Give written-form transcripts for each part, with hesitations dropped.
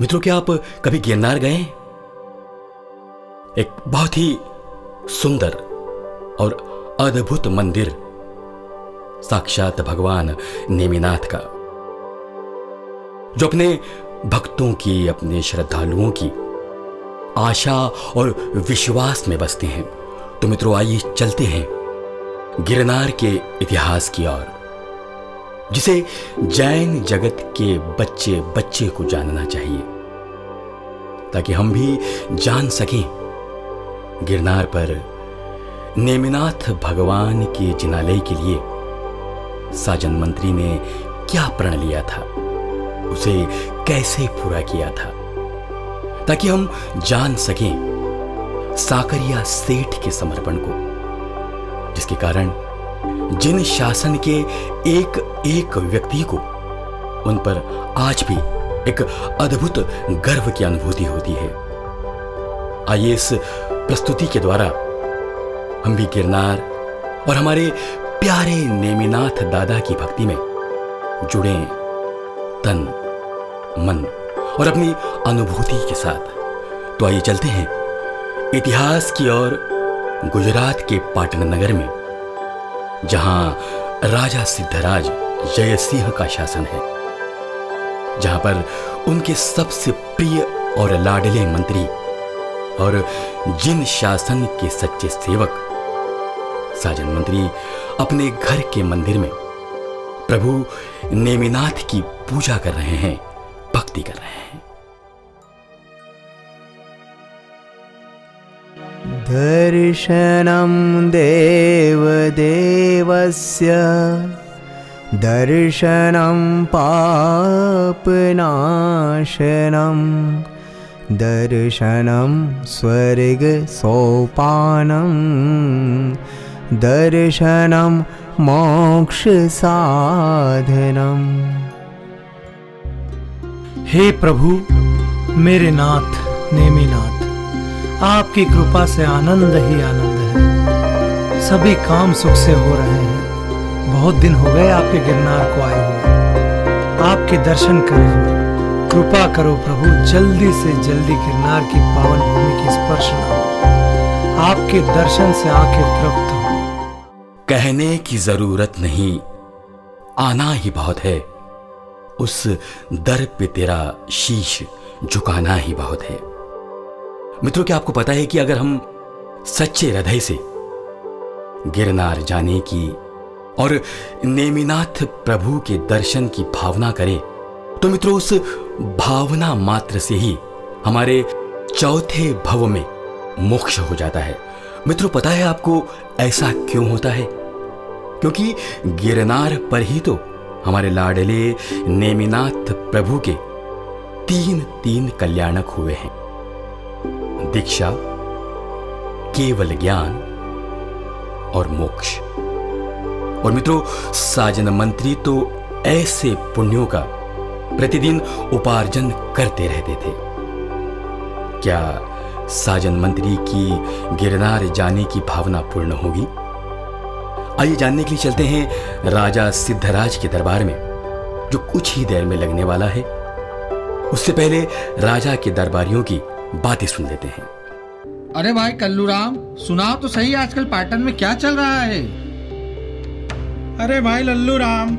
मित्रों, क्या आप कभी गिरनार गए? एक बहुत ही सुंदर और अद्भुत मंदिर साक्षात भगवान नेमिनाथ का, जो अपने भक्तों की, अपने श्रद्धालुओं की आशा और विश्वास में बसते हैं। तो मित्रों, आइए चलते हैं गिरनार के इतिहास की ओर, जिसे जैन जगत के बच्चे बच्चे को जानना चाहिए, ताकि हम भी जान सकें गिरनार पर नेमिनाथ भगवान के जिनालय के लिए साजन मंत्री ने क्या प्रण लिया था, उसे कैसे पूरा किया था, ताकि हम जान सकें साकरिया सेठ के समर्पण को, जिसके कारण जिन शासन के एक एक व्यक्ति को उन पर आज भी एक अद्भुत गर्व की अनुभूति होती है। आइए इस प्रस्तुति के द्वारा हम भी गिरनार और हमारे प्यारे नेमिनाथ दादा की भक्ति में जुड़े, तन मन और अपनी अनुभूति के साथ। तो आइए चलते हैं इतिहास की ओर, गुजरात के पाटन नगर में, जहां राजा सिद्धराज जयसिंह का शासन है, जहां पर उनके सबसे प्रिय और लाडले मंत्री और जिन शासन के सच्चे सेवक साजन मंत्री अपने घर के मंदिर में प्रभु नेमिनाथ की पूजा कर रहे हैं, भक्ति कर रहे हैं। दर्शनं देवदेवस्य दर्शनं पापनाशनं दर्शनं स्वर्गसोपानं दर्शनं मोक्षसाधनम्। हे प्रभु मेरे नाथ नेमिनाथ, आपकी कृपा से आनंद ही आनंद है। सभी काम सुख से हो रहे हैं। बहुत दिन हो गए आपके गिरनार को आए हुए। आपके दर्शन करे हुए कृपा करो प्रभु, जल्दी से जल्दी गिरनार की पावन भूमि की स्पर्श न हो। आपके दर्शन से आंखें तृप्त हो। कहने की जरूरत नहीं, आना ही बहुत है। उस दर पे तेरा शीश झुकाना ही बहुत है। मित्रों, क्या आपको पता है कि अगर हम सच्चे हृदय से गिरनार जाने की और नेमिनाथ प्रभु के दर्शन की भावना करें, तो मित्रों उस भावना मात्र से ही हमारे चौथे भव में मोक्ष हो जाता है। मित्रों, पता है आपको ऐसा क्यों होता है? क्योंकि गिरनार पर ही तो हमारे लाडले नेमिनाथ प्रभु के तीन कल्याणक हुए हैं: दीक्षा, केवल ज्ञान और मोक्ष। और मित्रों, साजन मंत्री तो ऐसे पुण्यों का प्रतिदिन उपार्जन करते रहते थे। क्या साजन मंत्री की गिरनार जाने की भावना पूर्ण होगी? आइए जानने के लिए चलते हैं राजा सिद्धराज के दरबार में, जो कुछ ही देर में लगने वाला है। उससे पहले राजा के दरबारियों की बातें सुन लेते हैं। अरे भाई कल्लूराम, सुनाओ तो सही, आजकल पाटन में क्या चल रहा है? अरे भाई लल्लू राम,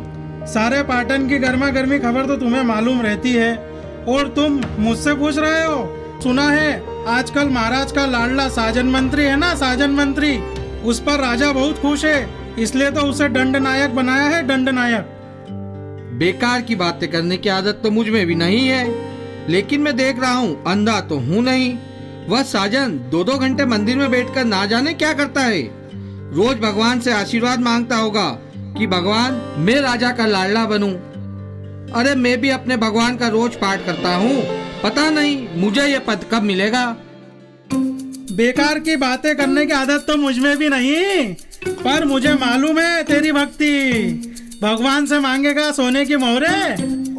सारे पाटन की गर्मा गर्मी खबर तो तुम्हें मालूम रहती है, और तुम मुझसे पूछ रहे हो। सुना है आजकल महाराज का लाडला साजन मंत्री है ना, साजन मंत्री, उस पर राजा बहुत खुश है, इसलिए तो उसे दंड नायक बनाया है, दंड नायक। बेकार की बातें करने की आदत तो मुझ में भी नहीं है, लेकिन मैं देख रहा हूँ, अंधा तो हूँ नहीं। वह साजन 2-2 घंटे मंदिर में बैठकर ना जाने क्या करता है। रोज भगवान से आशीर्वाद मांगता होगा कि भगवान मैं राजा का लाडला बनूं। अरे मैं भी अपने भगवान का रोज पाठ करता हूँ, पता नहीं मुझे ये पद कब मिलेगा। बेकार की बातें करने की आदत तो मुझ में भी नहीं, पर मुझे मालूम है तेरी भक्ति। भगवान से मांगेगा सोने की मोहरे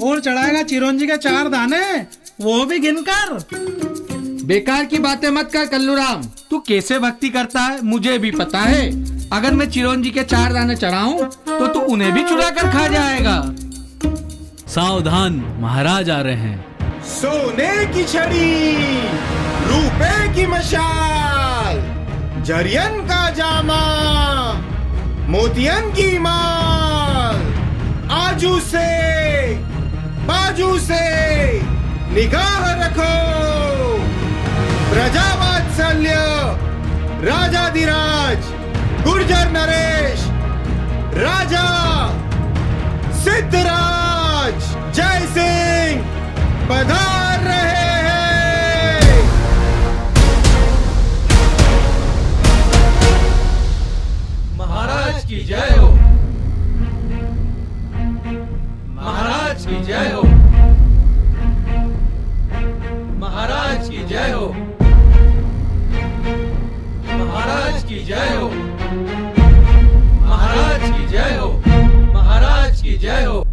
और चढ़ाएगा चिरौंजी के 4 दाने, वो भी गिनकर। बेकार की बातें मत कर कल्लूराम, तू कैसे भक्ति करता है मुझे भी पता है। अगर मैं चिरौंजी के 4 दाने चढ़ाऊं तो तू उन्हें भी चुरा कर खा जाएगा। सावधान, महाराज आ रहे हैं। सोने की छड़ी, रुपए की मशाल, जरियन का जामा, मोतियन की माल, आजू से बाजू से निगाह रखो, प्रजा वात्सल्य, राजाधिराज गुर्जर नरेश, राजा सिद्धराज जय सिंह पधार रहे हैं। महाराज की जय हो, महाराज की जय हो, महाराज की जय हो, महाराज की जय हो, महाराज की जय हो, महाराज की जय हो।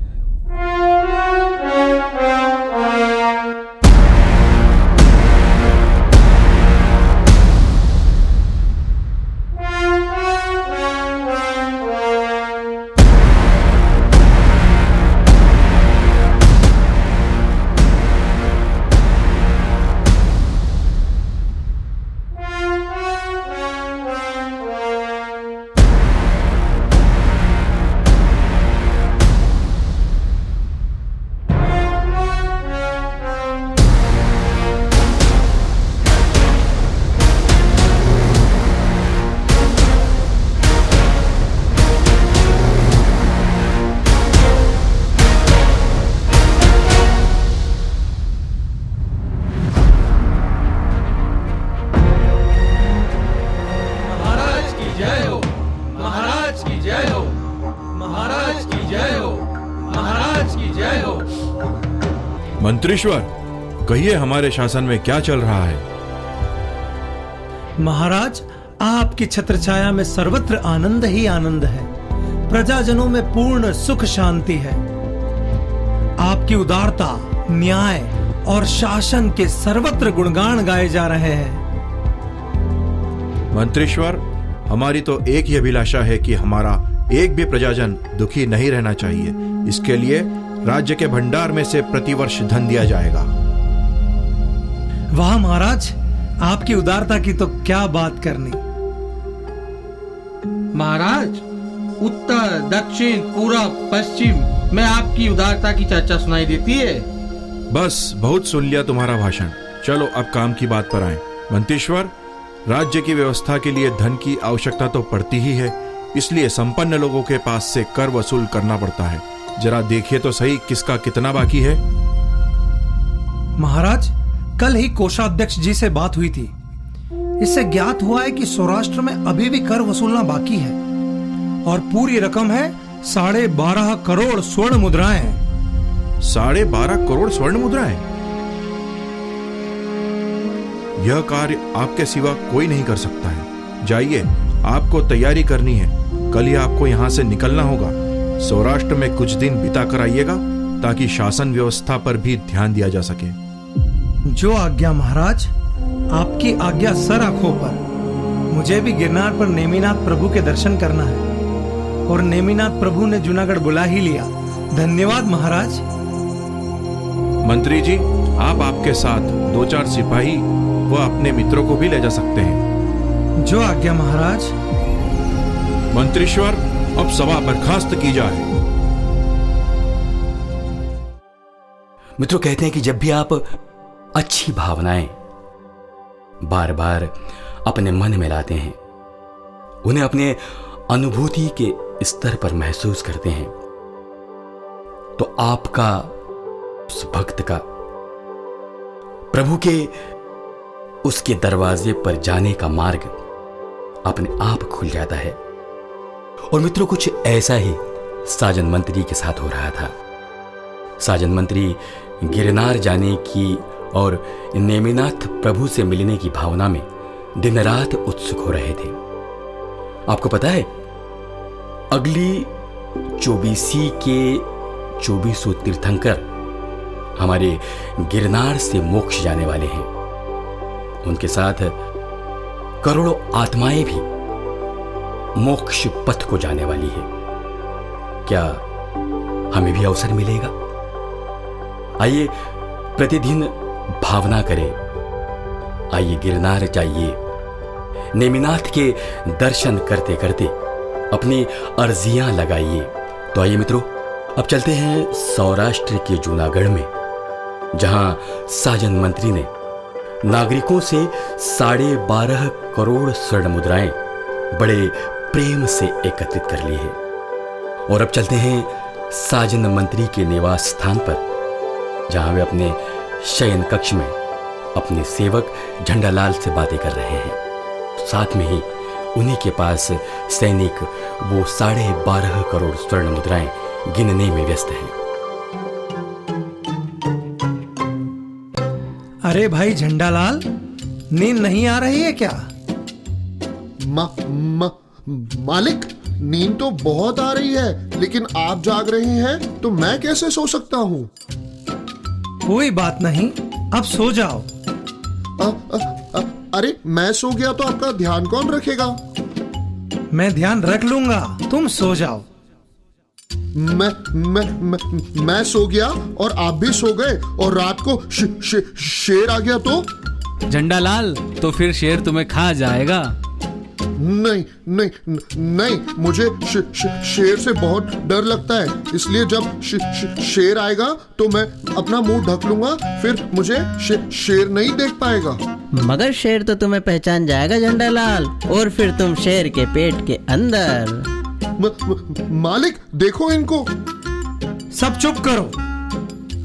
मंत्रीश्वर, कहिए हमारे शासन में क्या चल रहा है? महाराज, आपकी छत्रछाया में सर्वत्र आनंद ही आनंद है। प्रजाजनों में पूर्ण सुख शांति है। आपकी उदारता, न्याय और शासन के सर्वत्र गुणगान गाए जा रहे हैं। मंत्रीश्वर, हमारी तो एक ही अभिलाषा है कि हमारा एक भी प्रजाजन दुखी नहीं रहना चाहिए। इसके लिए राज्य के भंडार में से प्रतिवर्ष धन दिया जाएगा। वाह महाराज, आपकी उदारता की तो क्या बात करनी। महाराज, उत्तर, दक्षिण, पूरब, पश्चिम में आपकी उदारता की चर्चा सुनाई देती है। बस बहुत सुन लिया तुम्हारा भाषण। चलो अब काम की बात पर आए। मंत्रीश्वर, राज्य की व्यवस्था के लिए धन की आवश्यकता तो पड़ती ही है, इसलिए संपन्न लोगों के पास से कर वसूल करना पड़ता है। जरा देखिए तो सही किसका कितना बाकी है। महाराज, कल ही कोषाध्यक्ष जी से बात हुई थी। इससे ज्ञात हुआ है कि सौराष्ट्र में अभी भी कर वसूलना बाकी है और पूरी रकम है 12.5 करोड़ स्वर्ण मुद्राएं। 12.5 करोड़ स्वर्ण मुद्राएं? यह कार्य आपके सिवा कोई नहीं कर सकता है। जाइए, आपको तैयारी करनी है। कल ही आपको यहां से निकलना होगा। सौराष्ट्र में कुछ दिन बिता कर आइएगा ताकि शासन व्यवस्था पर भी ध्यान दिया जा सके। जो आज्ञा महाराज, आपकी आज्ञा सर आंखों पर। मुझे भी गिरनार पर नेमिनाथ प्रभु के दर्शन करना है और नेमिनाथ प्रभु ने जूनागढ़ बुला ही लिया। धन्यवाद महाराज। मंत्री जी, आप आपके साथ 2-4 सिपाही व अपने मित्रों को भी ले जा सकते हैं। जो आज्ञा महाराज। मंत्रीश्वर, अब सभा बर्खास्त की जाए। मित्रों, कहते हैं कि जब भी आप अच्छी भावनाएं बार बार अपने मन में लाते हैं, उन्हें अपने अनुभूति के स्तर पर महसूस करते हैं, तो आपका, उस भक्त का प्रभु के उसके दरवाजे पर जाने का मार्ग अपने आप खुल जाता है। और मित्रों, कुछ ऐसा ही साजन मंत्री के साथ हो रहा था। साजन मंत्री गिरनार जाने की और नेमिनाथ प्रभु से मिलने की भावना में दिन रात उत्सुक हो रहे थे। आपको पता है, अगली 24 के 24 तीर्थंकर हमारे गिरनार से मोक्ष जाने वाले हैं। उनके साथ करोड़ों आत्माएं भी मोक्ष पथ को जाने वाली है। क्या हमें भी अवसर मिलेगा? आइए प्रतिदिन भावना करें, आइए गिरनार जाइए, नेमिनाथ के दर्शन करते करते अपनी अर्जियां लगाइए। तो आइए मित्रों, अब चलते हैं सौराष्ट्र के जूनागढ़ में, जहां साजन मंत्री ने नागरिकों से 12.5 करोड़ स्वर्ण मुद्राएं बड़े प्रेम से एकत्रित कर ली है। और अब चलते हैं साजन मंत्री के निवास स्थान पर, जहां वे अपने शयन कक्ष में अपने सेवक झंडालाल से बातें कर रहे हैं। साथ में ही उन्हीं के पास सैनिक वो 12.5 करोड़ स्वर्ण मुद्राएं गिनने में व्यस्त हैं। अरे भाई झंडालाल, नींद नहीं आ रही है क्या? मालिक, नींद तो बहुत आ रही है, लेकिन आप जाग रहे हैं तो मैं कैसे सो सकता हूँ? कोई बात नहीं, अब सो जाओ। अरे मैं सो गया तो आपका ध्यान कौन रखेगा? मैं ध्यान रख लूंगा, तुम सो जाओ। मैं सो गया और आप भी सो गए और रात को शेर आ गया तो? झंडालाल, तो फिर शेर तुम्हें खा जाएगा। नहीं, मुझे शेर से बहुत डर लगता है, इसलिए जब शेर आएगा तो मैं अपना मुंह ढक लूंगा, फिर मुझे शेर नहीं देख पाएगा। मगर शेर तो तुम्हें पहचान जाएगा झंडालाल, और फिर तुम शेर के पेट के अंदर। मालिक देखो इनको। सब चुप करो,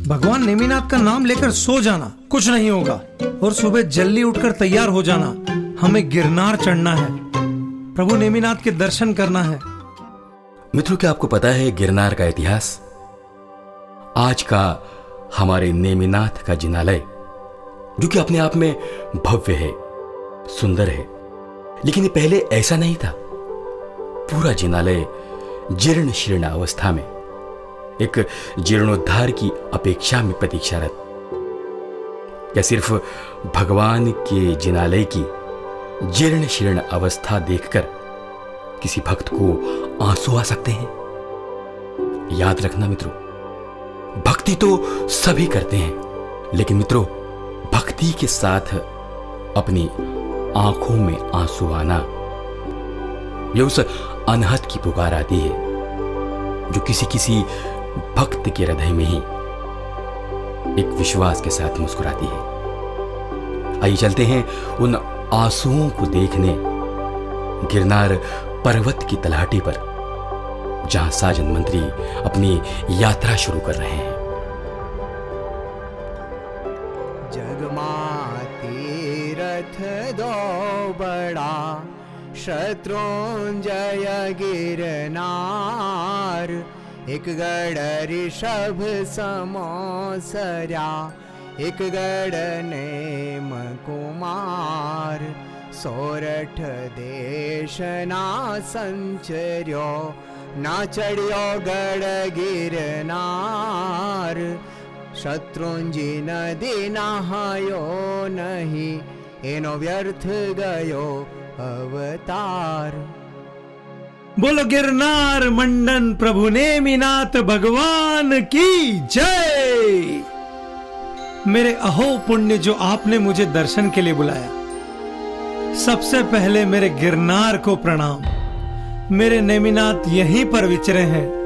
भगवान नेमिनाथ का नाम लेकर सो जाना, कुछ नहीं होगा। और सुबह जल्दी उठकर तैयार हो जाना, हमें गिरनार चढ़ना है, प्रभु नेमिनाथ के दर्शन करना है। मित्रों, क्या आपको पता है गिरनार का इतिहास? आज का हमारे नेमिनाथ का जिनालय, जो कि अपने आप में भव्य है, सुंदर है, लेकिन ये पहले ऐसा नहीं था। पूरा जिनालय जीर्ण शीर्ण अवस्था में, एक जीर्णोद्धार की अपेक्षा में प्रतीक्षारत। क्या सिर्फ भगवान के जिनालय की जीर्ण शीर्ण अवस्था देखकर किसी भक्त को आंसू आ सकते हैं? याद रखना मित्रों, भक्ति तो सभी करते हैं, लेकिन मित्रों, भक्ति के साथ अपनी आंखों में आंसू आना, यह उस अनहद की पुकार आती है जो किसी भक्त के हृदय में ही एक विश्वास के साथ मुस्कुराती है। आइए चलते हैं उन आंसुओं को देखने गिरनार पर्वत की तलहटी पर, जहां साजन मंत्री अपनी यात्रा शुरू कर रहे हैं। जगमा तीरथ दो बड़ा, शत्रुंजय गिरनार, एक गढ़ ऋषभ समोसर्या, एक गढ़ नेम कुमार, सोरठ देश ना संचर्यो, ना चढ़ियो गढ़ गिरनार, शत्रुंजी नदी नहायो नहीं, एनो व्यर्थ गयो अवतार। बोलो गिरनार मंडन प्रभु नेमिनाथ भगवान की जय। मेरे अहो पुण्य, जो आपने मुझे दर्शन के लिए बुलाया, सबसे पहले मेरे गिरनार को प्रणाम। मेरे नेमिनाथ यहीं पर विचरे हैं,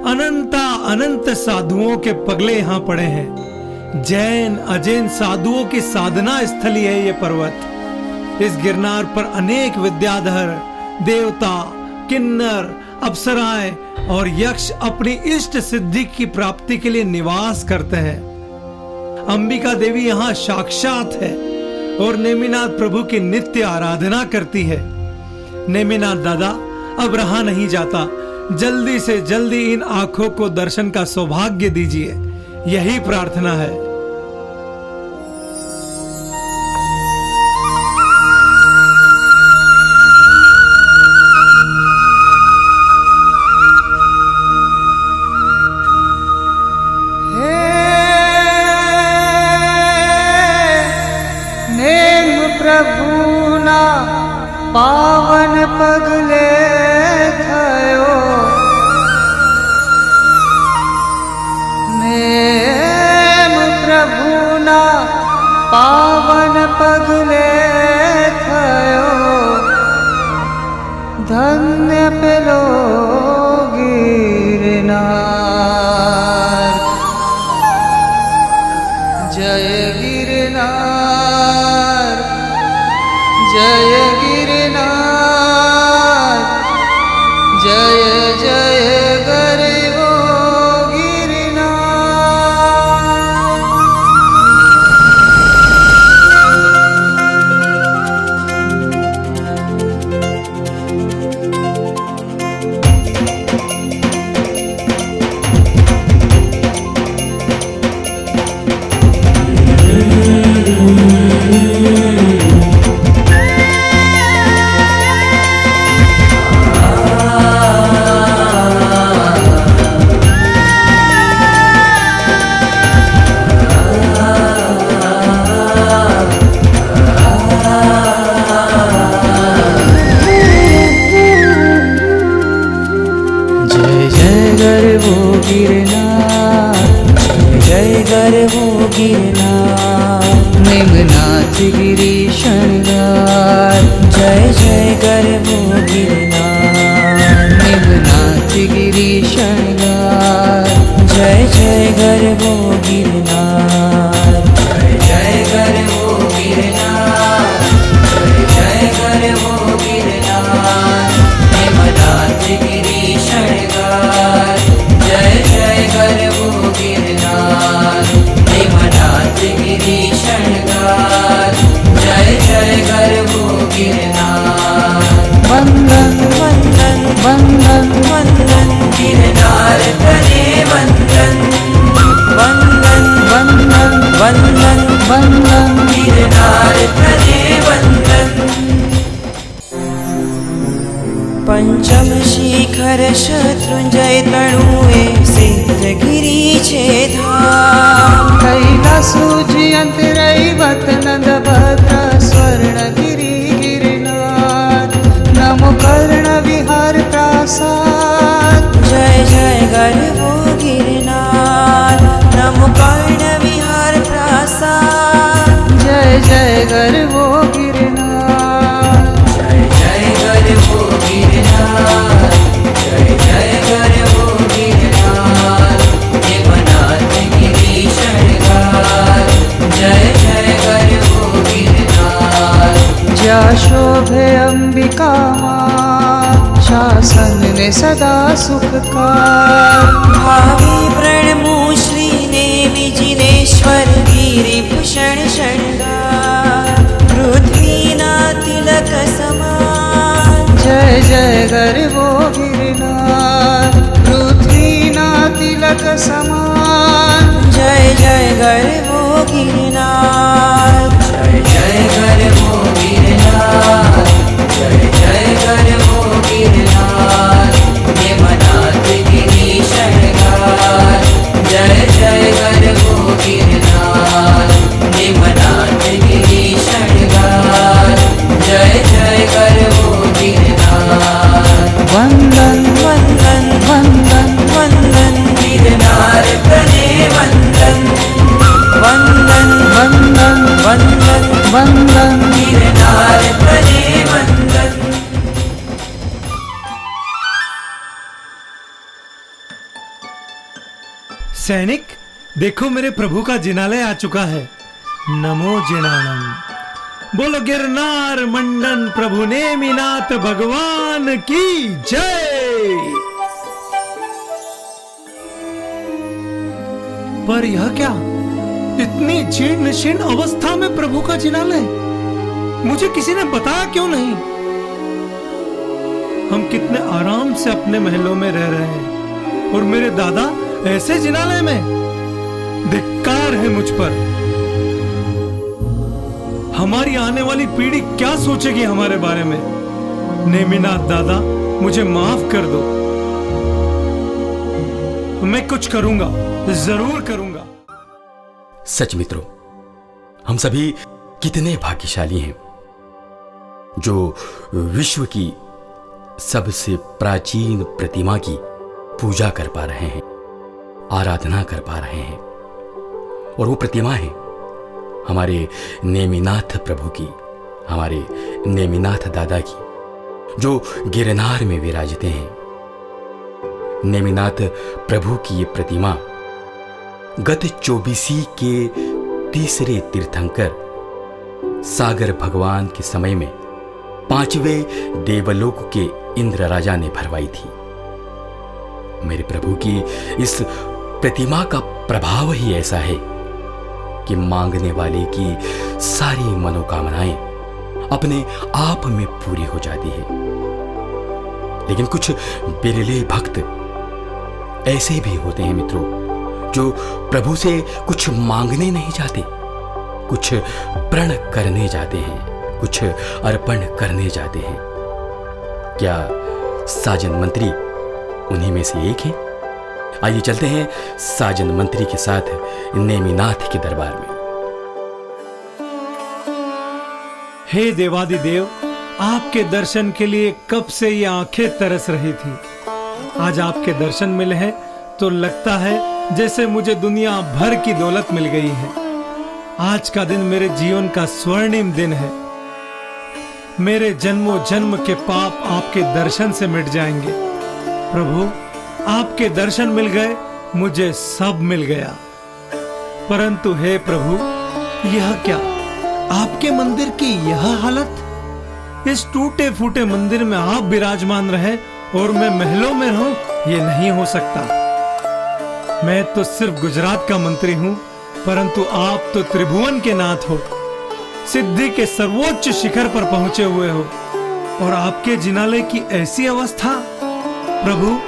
अनंत साधुओं के पगले यहां पड़े हैं। जैन अजैन साधुओं की साधना स्थली है ये पर्वत। इस गिरनार पर अनेक विद्याधर, देवता, किन्नर, अप्सराएं और यक्ष अपनी इष्ट सिद्धि की प्राप्ति के लिए निवास करते हैं। अंबिका देवी यहाँ साक्षात है और नेमिनाथ प्रभु की नित्य आराधना करती है। नेमिनाथ दादा, अब रहा नहीं जाता, जल्दी से जल्दी इन आंखों को दर्शन का सौभाग्य दीजिए, यही प्रार्थना है। पावन पगले थयो, नेम प्रभु ना पावन पगले थयो धन्य पेलो गिरनार। जय गिरनार जय गिरनार जय जय गरीबो गिरनार। निमनाथ गिरी शृंगार जय जय गरबो गिरनार। निमनाथ गिरी शृंगार जय जय गरबो गिरनार। जय जय गरबो गिरनार जय जय गरबो गिरनार। निमनाथ गिरी शृंगार जय जय गरबो गिरनार। निमनाथ गिरी शृंगार जय जय गरबो गिरनार। वंदन वंदन वंदन वंदन गिरनार तने वंदन। वंदन वंदन वंदन वंदन गिरनार तने वंदन। पंचम शिखर शत्रुंजय तणुए सिद्धगिरी छे धाम। कैलासूजी अंतरैवत नंद भद्र स्वर्णगिरी गिरनार। नमो कर्ण विहार प्रासाद जय जय गरबो गिरनार। नमो कर्ण विहार प्रासाद जय जय गरबो गिरनार। जय जय गरबो गिरनार जय जय गरबो गिरनार। निमनाथ गिरी शृंगार जय जय गरबो गिरनार। जा शोभे अंबिका मां शासन ने सदा सुखकार। भावी प्रणमु श्री नेमि जिनेश्वर गिरिभूषण शृंगार। पृथ्वीना तिलक समान जय जय गरबो गिरनार। पृथ्वीना तिलक समान जय जय गरबो गिरनार। जय जय गरबो गिरनार जय जय गरबो गिरनार। निमनाथ गिरी शृंगार जय जय गरबो गिरनार। निमनाथ गिरी शृंगार जय जय गरबो गिरनार। वंदन वंदन वंदन वंदन गिरनार तने वंदन। वंदन वंदन वंदन वंदन गिरनार तने वंदन। सैनिक देखो मेरे प्रभु का जिनालय आ चुका है। नमो जिनानम। बोलो गिरनार मंडन प्रभु नेमिनाथ भगवान की जय। पर यह क्या, इतनी जीर्ण शीर्ण अवस्था में प्रभु का जिनालय, मुझे किसी ने बताया क्यों नहीं? हम कितने आराम से अपने महलों में रह रहे हैं और मेरे दादा ऐसे जिनालय में। धिक्कार है मुझ पर। हमारी आने वाली पीढ़ी क्या सोचेगी हमारे बारे में? नेमिनाथ दादा मुझे माफ कर दो। मैं कुछ करूंगा, जरूर करूंगा। सच मित्रों, हम सभी कितने भाग्यशाली हैं जो विश्व की सबसे प्राचीन प्रतिमा की पूजा कर पा रहे हैं, आराधना कर पा रहे हैं। और वो प्रतिमा है हमारे नेमिनाथ प्रभु की, हमारे नेमिनाथ दादा की, जो गिरनार में विराजते हैं। नेमिनाथ प्रभु की ये प्रतिमा गत 24 के तीसरे तीर्थंकर सागर भगवान के समय में 5वें देवलोक के इंद्र राजा ने भरवाई थी। मेरे प्रभु की इस प्रतिमा का प्रभाव ही ऐसा है कि मांगने वाले की सारी मनोकामनाएं अपने आप में पूरी हो जाती है। लेकिन कुछ बिरले भक्त ऐसे भी होते हैं मित्रों, जो प्रभु से कुछ मांगने नहीं जाते, कुछ प्रण करने जाते हैं, कुछ अर्पण करने जाते हैं। क्या साजन मंत्री उन्हीं में से एक है? आइए चलते हैं साजन मंत्री के साथ नेमिनाथ के दरबार में। हे देवादिदेव, आपके दर्शन के लिए कब से ये आंखें तरस रही थी। आज आपके दर्शन मिले हैं तो लगता है जैसे मुझे दुनिया भर की दौलत मिल गई है। आज का दिन मेरे जीवन का स्वर्णिम दिन है। मेरे जन्मों जन्म के पाप आपके दर्शन से मिट जाएंगे। प्रभु, आपके दर्शन मिल गए, मुझे सब मिल गया। परंतु हे प्रभु, यह क्या, आपके मंदिर की यह हालत? इस टूटे फूटे मंदिर में आप विराजमान रहे और मैं महलों में रहूं, ये नहीं हो सकता। मैं तो सिर्फ गुजरात का मंत्री हूं, परंतु आप तो त्रिभुवन के नाथ हो, सिद्धि के सर्वोच्च शिखर पर पहुंचे हुए हो, और आपके जिनालय की ऐसी अवस्था। प्रभु,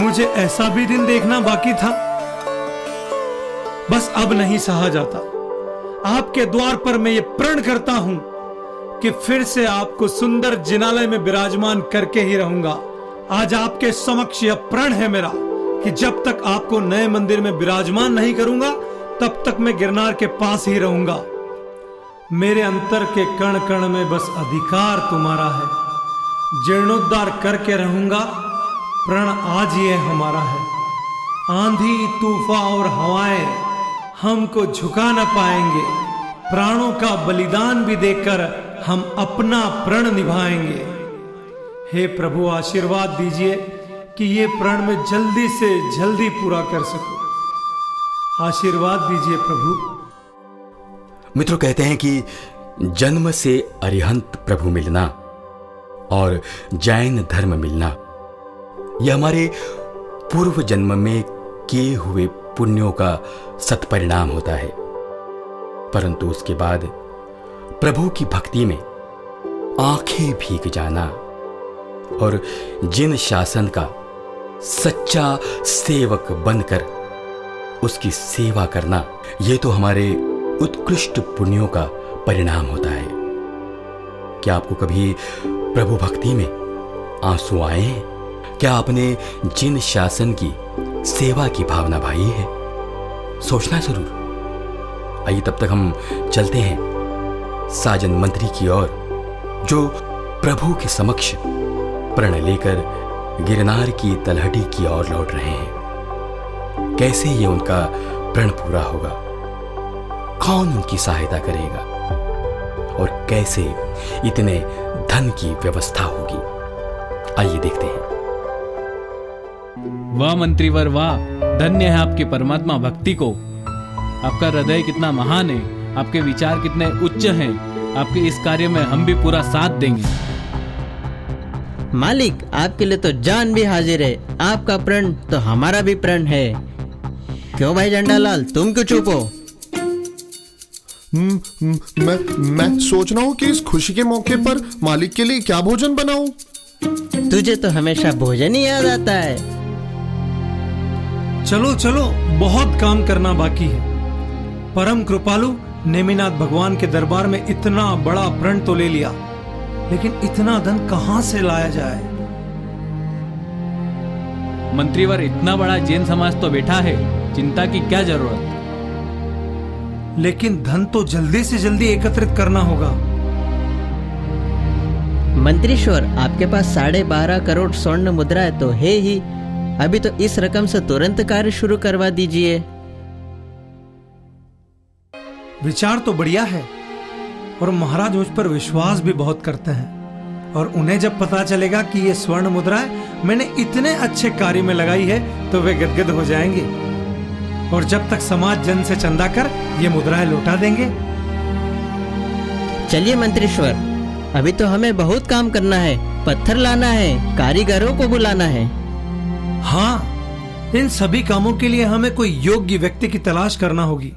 मुझे ऐसा भी दिन देखना बाकी था। बस अब नहीं सहा जाता। आपके द्वार पर मैं ये प्रण करता हूं कि फिर से आपको सुंदर जिनालय में विराजमान करके ही रहूंगा। आज आपके समक्ष यह प्रण है मेरा कि जब तक आपको नए मंदिर में विराजमान नहीं करूंगा, तब तक मैं गिरनार के पास ही रहूंगा। मेरे अंतर के कण कण में बस अधिकार तुम्हारा है। जीर्णोद्धार करके रहूंगा। प्रण आज ये हमारा है। आंधी, तूफान और हवाएं हमको झुका न पाएंगे। प्राणों का बलिदान भी देकर हम अपना प्रण निभाएंगे। हे प्रभु, आशीर्वाद दीजिए कि ये प्रण मैं जल्दी से जल्दी पूरा कर सकूं। आशीर्वाद दीजिए प्रभु। मित्रों, कहते हैं कि जन्म से अरिहंत प्रभु मिलना और जैन धर्म मिलना, यह हमारे पूर्व जन्म में किए हुए पुण्यों का सत्परिणाम होता है। परंतु उसके बाद प्रभु की भक्ति में आंखें भीग जाना और जिन शासन का सच्चा सेवक बनकर उसकी सेवा करना, यह तो हमारे उत्कृष्ट पुण्यों का परिणाम होता है। क्या आपको कभी प्रभु भक्ति में आंसू आए हैं? क्या आपने जिन शासन की सेवा की भावना भाई है? सोचना जरूर। आइए तब तक हम चलते हैं साजन मंत्री की ओर, जो प्रभु के समक्ष प्रण लेकर गिरनार की तलहटी की ओर लौट रहे हैं। कैसे ये उनका प्रण पूरा होगा? कौन उनकी सहायता करेगा? और कैसे इतने धन की व्यवस्था होगी? आइए देखते हैं। वाह मंत्रीवर वाह, धन्य है आपकी परमात्मा भक्ति को। आपका हृदय कितना महान है, आपके विचार कितने उच्च हैं। आपके इस कार्य में हम भी पूरा साथ देंगे। मालिक, आपके लिए तो जान भी हाजिर है। आपका प्रण तो हमारा भी प्रण है। क्यों भाई झंडालाल, तुम क्यों चुप हो? मैं सोच रहा हूँ कि इस खुशी के मौके पर मालिक के लिए क्या भोजन बनाऊं। तुझे तो हमेशा भोजन ही याद आता है। चलो चलो, बहुत काम करना बाकी है। परम कृपालु नेमिनाथ भगवान के दरबार में इतना बड़ा प्रण तो ले लिया, लेकिन इतना धन कहां से लाया जाए? मंत्रीवर, इतना बड़ा जैन समाज तो बैठा है, चिंता की क्या जरूरत? लेकिन धन तो जल्दी से जल्दी एकत्रित करना होगा। मंत्रीश्वर, आपके पास 12.5 करोड़ स्वर्ण मुद्राएं तो है ही। अभी तो इस रकम से तुरंत कार्य शुरू करवा दीजिए। विचार तो बढ़िया है और महाराज मुझ पर विश्वास भी बहुत करते हैं। और उन्हें जब पता चलेगा कि ये स्वर्ण मुद्राएं मैंने इतने अच्छे कार्य में लगाई है तो वे गदगद हो जाएंगे और जब तक समाज जन से चंदा कर ये मुद्राएं लौटा देंगे। चलिए मंत्रीश्वर, अभी तो हमें बहुत काम करना है। पत्थर लाना है, कारीगरों को बुलाना है। हाँ, इन सभी कामों के लिए हमें कोई योग्य व्यक्ति की तलाश करना होगी।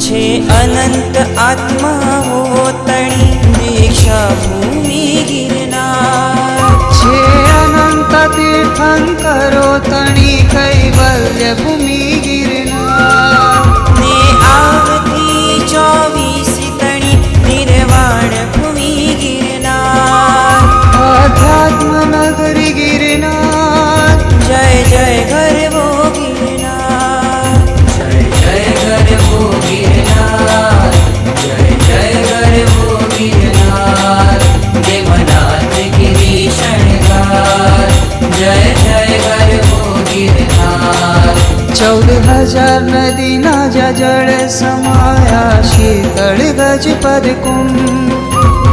छे अनंत आत्मा हो तणी दीक्षा भूमि गिरनार। छे अनंत तीर्थंकरो तणी कैवल्य भूमि गिरनार। ने आवती 24 तणी निर्वाण भूमि गिरनार। आध्यात्म नगरी गिरनार। जय जय गर्वो गिरनार। जय जय गर्वो गिरनार। जय जय गर्वो गिरनार। देवनाथ गिरी शृंगार। जय जय गर्वो गिरनार। 14,000 नदी नाजा जल समाया शीतल गज पद कुंभ।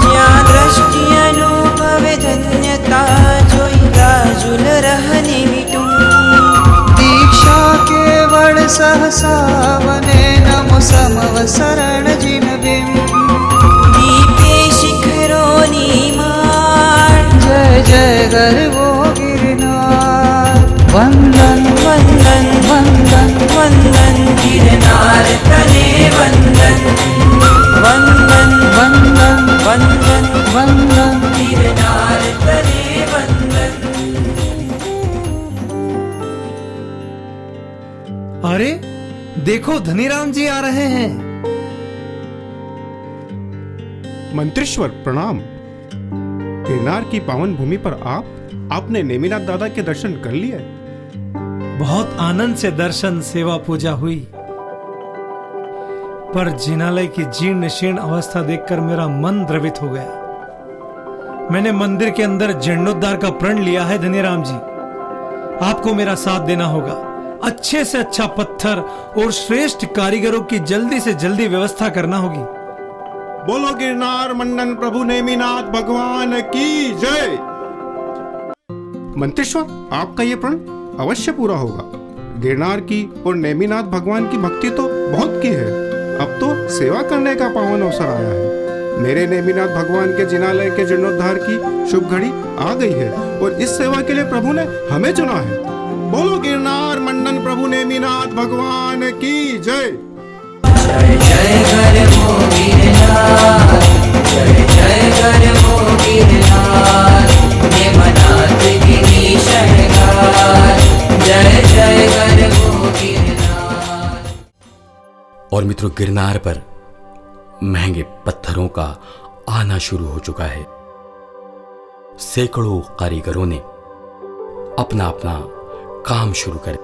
ज्યાં દ્રષ્ટિ અનુભવે ધન્યતા જોઈ રાજુલ રહને વિટું। दीक्षा केवल सहसा वने नमो समवसरण जिन बिम। દીપે શિખરોની માળ। जय जय गर्वो गिरनार। वंदन વંદન वंदन વંદન गिरनार तने वंदन। वंदन वंदन वंदन वंदन। गिरनार तने वंदन। अरे देखो, धनीराम जी आ रहे हैं। मंत्रीश्वर प्रणाम। गिरनार की पावन भूमि पर आपने नेमिनाथ दादा के दर्शन कर लिए? बहुत आनंद से दर्शन सेवा पूजा हुई, पर जिनालय की जीर्ण शीर्ण अवस्था देखकर मेरा मन द्रवित हो गया। मैंने मंदिर के अंदर जीर्णोद्धार का प्रण लिया है। धनीराम जी, आपको मेरा साथ देना होगा। अच्छे से अच्छा पत्थर और श्रेष्ठ कारीगरों की जल्दी से जल्दी व्यवस्था करना होगी। बोलो गिरनार मंडन प्रभु नेमिनाथ भगवान की जय। मंत्रीश्वर, आपका ये प्रण अवश्य पूरा होगा। गिरनार की और नेमिनाथ भगवान की भक्ति तो बहुत की है, अब तो सेवा करने का पावन अवसर आया है। मेरे नेमिनाथ भगवान के जिनालय के जीर्णोद्धार की शुभ घड़ी आ गई है और इस सेवा के लिए प्रभु ने हमें चुना है। बोलो गिरनार मंडन प्रभु नेमिनाथ भगवान की जय। जय जय गर्वो गिरनार। जय जय गर्वो गिरनार। देवनाथ गिरी शृंगार। जय जय गर्वो गिरनार। और मित्रों, गिरनार पर महंगे पत्थरों का आना शुरू हो चुका है। सैकड़ों कारीगरों ने अपना अपना काम शुरू कर,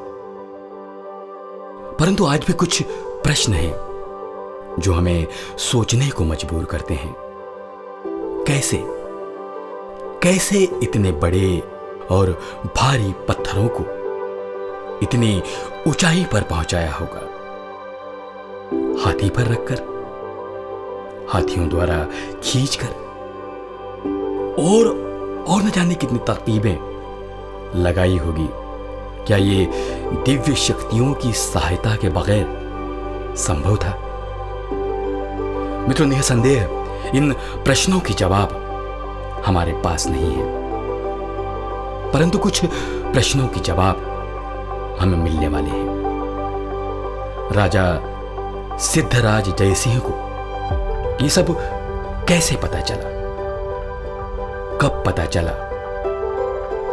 परंतु आज भी कुछ प्रश्न हैं जो हमें सोचने को मजबूर करते हैं। कैसे कैसे इतने बड़े और भारी पत्थरों को इतनी ऊंचाई पर पहुंचाया होगा? हाथी पर रखकर, हाथियों द्वारा खींचकर, और न जाने कितनी तरकीबें लगाई होगी। क्या ये दिव्य शक्तियों की सहायता के बगैर संभव था? मित्रों, निसंदेह इन प्रश्नों के जवाब हमारे पास नहीं है, परंतु कुछ प्रश्नों के जवाब हमें मिलने वाले हैं। राजा सिद्धराज जयसिंह को ये सब कैसे पता चला? कब पता चला?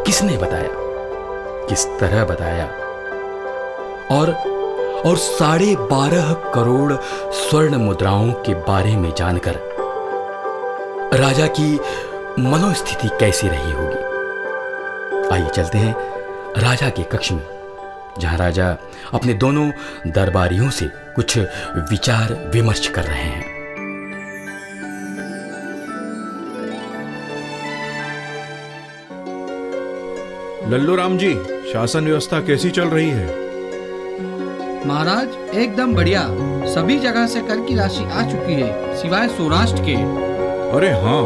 किसने बताया? किस तरह बताया? और 12.5 करोड़ स्वर्ण मुद्राओं के बारे में जानकर राजा की मनोस्थिति कैसी रही होगी? आइए चलते हैं राजा के कक्ष में, जहां राजा अपने दोनों दरबारियों से कुछ विचार विमर्श कर रहे हैं। लल्लू राम जी, शासन व्यवस्था कैसी चल रही है? महाराज एकदम बढ़िया। सभी जगह से कर की राशि आ चुकी है सिवाय सौराष्ट्र के। अरे हाँ,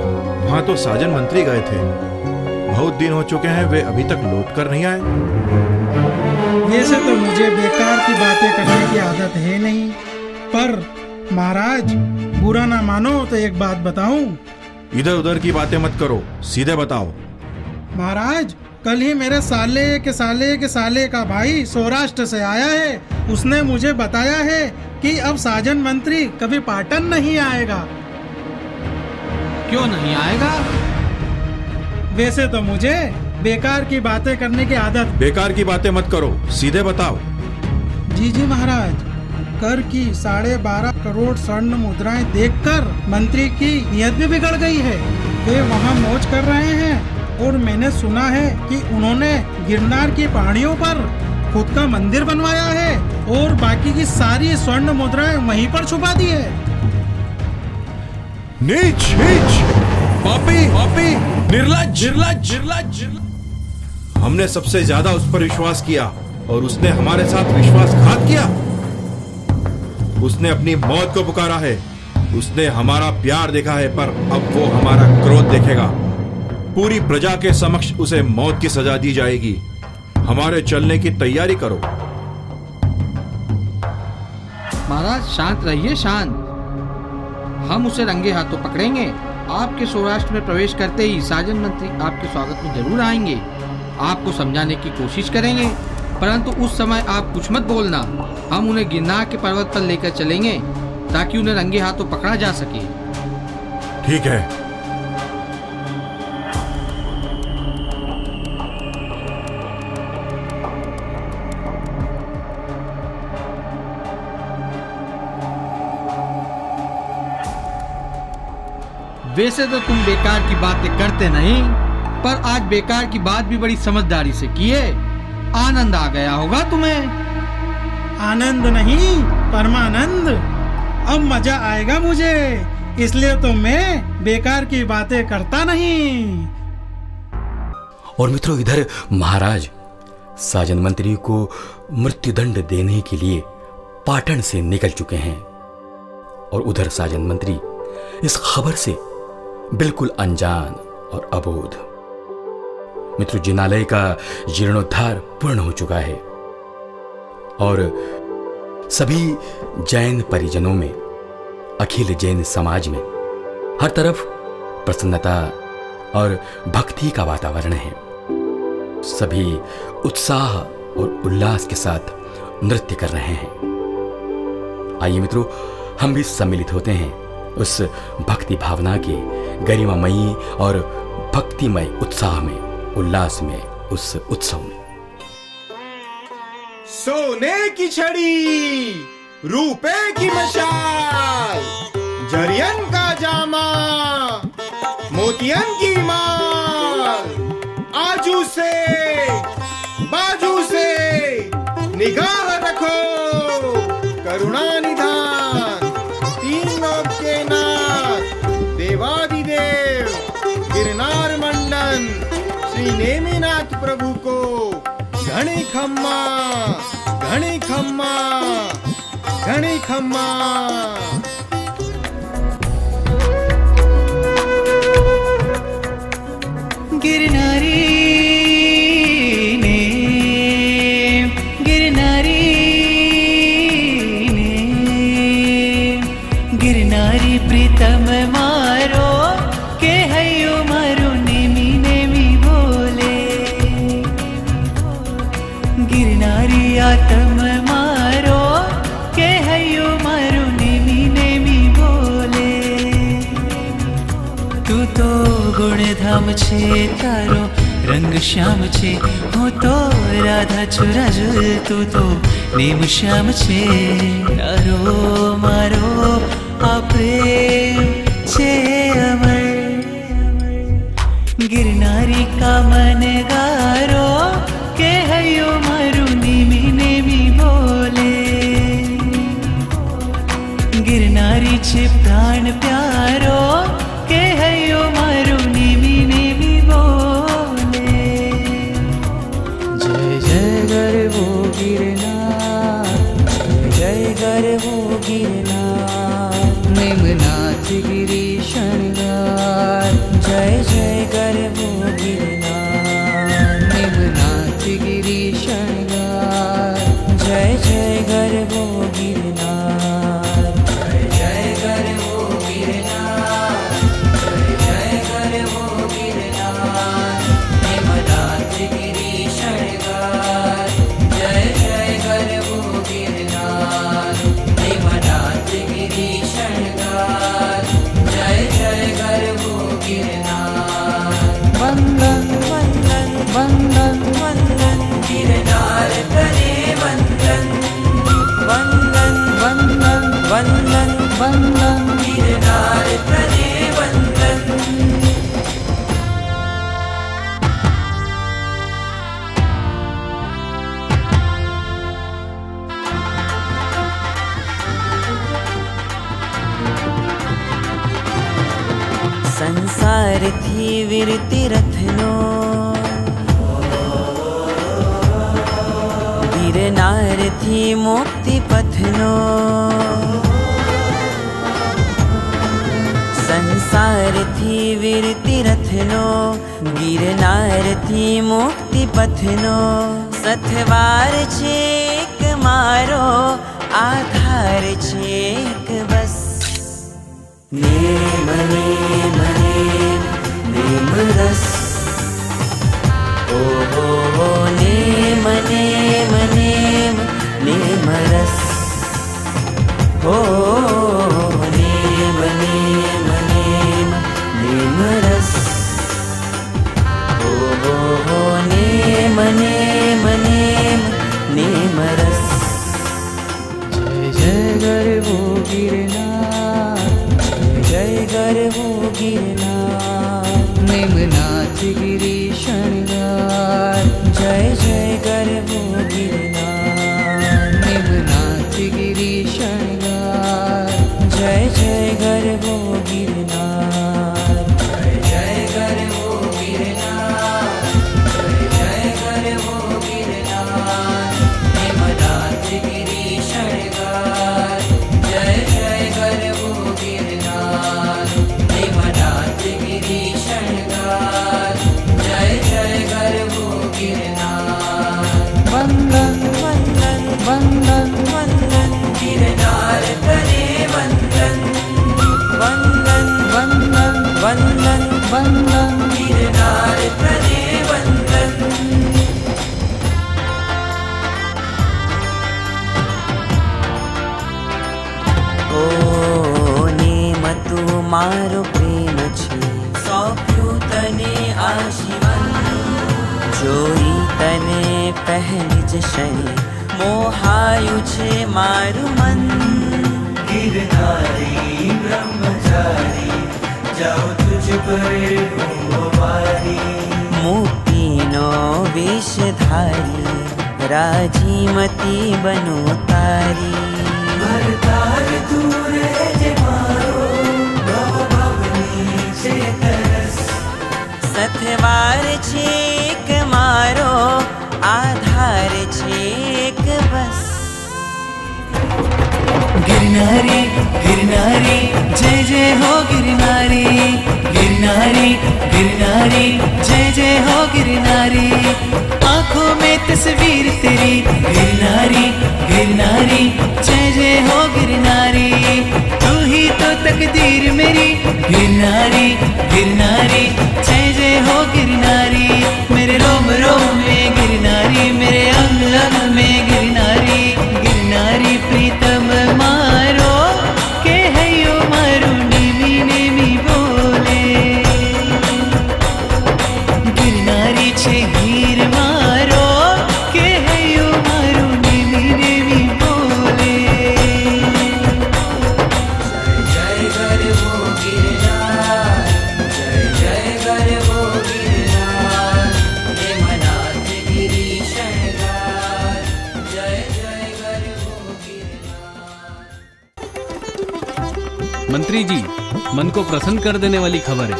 वहाँ तो साजन मंत्री गए थे। बहुत दिन हो चुके हैं, वे अभी तक लौट कर नहीं आए। वैसे तो मुझे बेकार की बातें करने की आदत है नहीं, पर महाराज बुरा ना मानो तो एक बात बताऊं। इधर उधर की बातें मत करो, सीधे बताओ। महाराज कल ही मेरे साले का भाई सौराष्ट्र से आया है। उसने मुझे बताया है कि अब साजन मंत्री कभी पाटन नहीं आएगा। क्यों नहीं आएगा? वैसे तो मुझे बेकार की बातें करने की आदत। बेकार की बातें मत करो, सीधे बताओ। जी महाराज, कर की 12.5 करोड़ स्वर्ण मुद्राएं देखकर मंत्री की नियत भी बिगड़ गई है। वे वहाँ मौज कर रहे हैं और मैंने सुना है कि उन्होंने गिरनार की पहाड़ियों पर खुद का मंदिर बनवाया है और बाकी की सारी स्वर्ण मुद्राएं वहीं पर छुपा दी है। नीच नीच, पापी पापी, निर्लज्ज निर्लज्ज निर्लज्ज। हमने सबसे ज्यादा उस पर विश्वास किया और उसने हमारे साथ विश्वासघात किया। उसने अपनी मौत को पुकारा है। उसने हमारा प्यार देखा है, पर अब वो हमारा क्रोध देखेगा। पूरी प्रजा के समक्ष उसे मौत की सजा दी जाएगी। हमारे चलने की तैयारी करो। महाराज शांत रहिए, शांत। हम उसे रंगे हाथों पकड़ेंगे। आपके सौराष्ट्र में प्रवेश करते ही साजन मंत्री आपके स्वागत में जरूर आएंगे। आपको समझाने की कोशिश करेंगे, परंतु उस समय आप कुछ मत बोलना। हम उन्हें गिरनार के पर्वत पर लेकर चलेंगे ताकि उन्हें रंगे हाथों पकड़ा जा सके। ठीक है। वैसे तो तुम बेकार की बातें करते नहीं, पर आज बेकार की बात भी बड़ी समझदारी से की है। आनंद आ गया होगा तुम्हें। आनंद नहीं, परमानंद। अब मजा आएगा मुझे, इसलिए तो मैं बेकार की बातें करता नहीं। और मित्रों, इधर महाराज साजन मंत्री को मृत्युदंड देने के लिए पाटन से निकल चुके हैं और उधर साजन मंत्री इस खबर से बिल्कुल अनजान और अबोध। मित्र, जिनालय का जीर्णोद्धार पूर्ण हो चुका है और सभी जैन परिजनों में, अखिल जैन समाज में हर तरफ प्रसन्नता और भक्ति का वातावरण है। सभी उत्साह और उल्लास के साथ नृत्य कर रहे हैं। आइए मित्रों, हम भी सम्मिलित होते हैं उस भक्ति भावना के गरिमामयी और भक्तिमय उत्साह में, उल्लास में, उस उत्सव में। सोने की छड़ी, रूपे की मशाल, जरियन का जामा, मोतियन की माल, आजू से बाजू से निगाह रखो, करुणा निधान, तीन लोक के नाथ, देवादिदेव, गिरनार मंडन, श्री नेमिनाथ प्रभु को घणी खम्मा, घणी खम्मा, घणी खम्मा। गिरनारी प्रीतम मारो के हयो मारो नेमी नेमी बोले, गिरनारी आत्म मारो के हयो मारो नेमी नेमी बोले। तू तो गुण धाम छे तारो रंग श्याम छे, हो तो राधा छुराज, तू तो नेम श्याम छे। तारो मारो आ प्रेम छे अमर, गिरनारी का मन गारो के हयो मारू नेमी नेमी बोले, गिरनारी छे प्राण प्यारो के हयो मारू नेमी नेमी बोले। जय जय गरवो गिरनार, गिरी शृंगार जय जय गर्भो गिरनार निमनाथ गिरी शृंगार जय जय गर्भो गिरनार जय जय गर्भो गिरनार जय जय गर्भो गिरनार निमनाथ गिरी शृंगार जय जय गर्भो गिरनार निमनाथ गिरी शृंगार जय जय गर्भो गिरनार वंदन वंदन वंदन वंदन गिरनार तने वंदन वंदन वंदन वंदन वंदन गिरनार तने वंदन संसार थी वीरति रथनो गिरनार थी मुक्ति पथनो संसार थी वीरति रथनो गिरनार थी मुक्ति पथनो सथवार छेक मारो आधार छेक बस नेम नेम नेम नेम रस ओ हो नेम नेम नेम नेम रस हो नेम नेम नेम नेम रस ओ हो नेम नेम नेम नेम रस जय जय गर्भो गिरनार जय गर्भो गिरनार निमनाथ गिरी शृंगार जय जय गर्भो गिरनार निमनाथ गिरी शृंगार जय जय गर्भो गिरनार जय जय गर्भो गिरनार जय जय गर्भो गिरनार निमनाथ गिरी शृंगार जय जय गर्भो गिरनार निमनाथ गिरी शृंगार जय जय गर्भो गिरनार वंदन वंदन वंदन वंदन गिरनार तने वंदन वंदन वंदन वंदन वंदन गिरनार तने वंदन ओ नेम तू मारो प्रेम छे सौंप्યું तने आजीवन જોઈ તને પહેલી જ ક્ષણે મોહાયું છે મારું મન गिरनारी ब्रह्मचारी जाओ तुझ पर वारी मुक्तिनो वेशधारी राजीमती बनो तारी भरतार दूर जे मारो भव भवनी छे तरस सथवार छेक मारो आधार छेक बस गिरनारी गिरनारी जय जय हो गिरनारी गिरनारी गिरनारी जय जय हो गिरनारी आंखों में तस्वीर तेरी गिरनारी गिरनारी जय जय हो गिरनारी तू ही तो तकदीर मेरी गिरनारी गिरनारी जय जय हो गिरनारी मेरे रोम रोम में गिरनारी मेरे अंग अंग में गिरनारी गिरनारी प्रीतम मारो के हयो मारू नेमी नेमी बोले गिरनारी छे हीर मारो के हयो मारू नेमी नेमी बोले जय गर्भो गिरनार जय जय गर्भो गिरनार निमनाथ गिरी शृंगार जय जय गर्भो गिरनार मंत्री जी, मन को प्रसन्न कर देने वाली खबर है।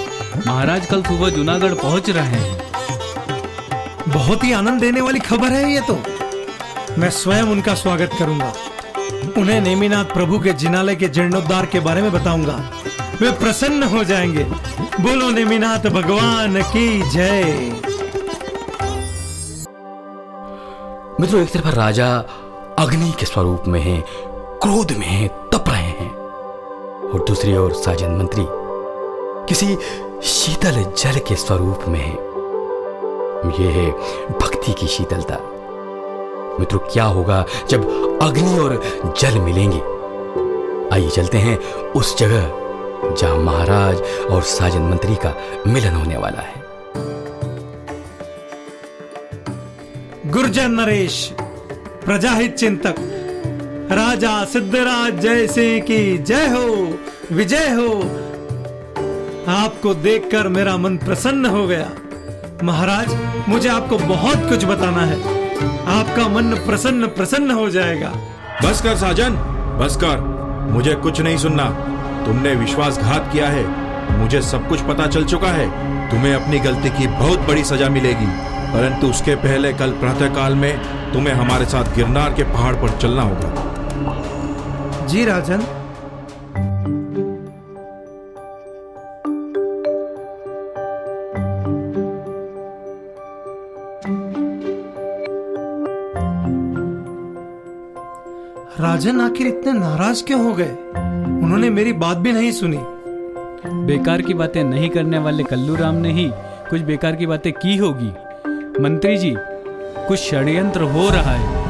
महाराज कल सुबह जूनागढ़ पहुंच रहे हैं। बहुत ही आनंद देने वाली खबर है ये तो। मैं स्वयं उनका स्वागत करूंगा। उन्हें नेमिनाथ प्रभु के जिनालय के जीर्णोद्धार के बारे में बताऊंगा वे प्रसन्न हो जाएंगे। बोलो नेमिनाथ भगवान की जय। मित्रों, एक तरफ राजा अग्नि के स्वरूप में है, क्रोध में है, तप रहे हैं, और दूसरी ओर साजन मंत्री किसी शीतल जल के स्वरूप में है। यह है भक्ति की शीतलता। मित्रों, क्या होगा जब अग्नि और जल मिलेंगे? आइए चलते हैं उस जगह जहां महाराज और साजन मंत्री का मिलन होने वाला है। गुर्जर नरेश, प्रजाहित चिंतक, राजा सिद्धराज जय सिंह की जय हो, विजय हो। आपको देखकर मेरा मन प्रसन्न हो गया। महाराज, मुझे आपको बहुत कुछ बताना है। आपका मन प्रसन्न प्रसन्न हो जाएगा। बस कर साजन, बस कर। मुझे कुछ नहीं सुनना। तुमने विश्वासघात किया है, मुझे सब कुछ पता चल चुका है। तुम्हें अपनी गलती की बहुत बड़ी सजा मिलेगी, परंतु उसके पहले कल प्रातःकाल में तुम्हें हमारे साथ गिरनार के पहाड़ पर चलना होगा। जी राजन। राजन आखिर इतने नाराज क्यों हो गए? उन्होंने मेरी बात भी नहीं सुनी। बेकार की बातें नहीं करने वाले कल्लू राम ने ही कुछ बेकार की बातें की होगी। मंत्री जी, कुछ षड्यंत्र हो रहा है।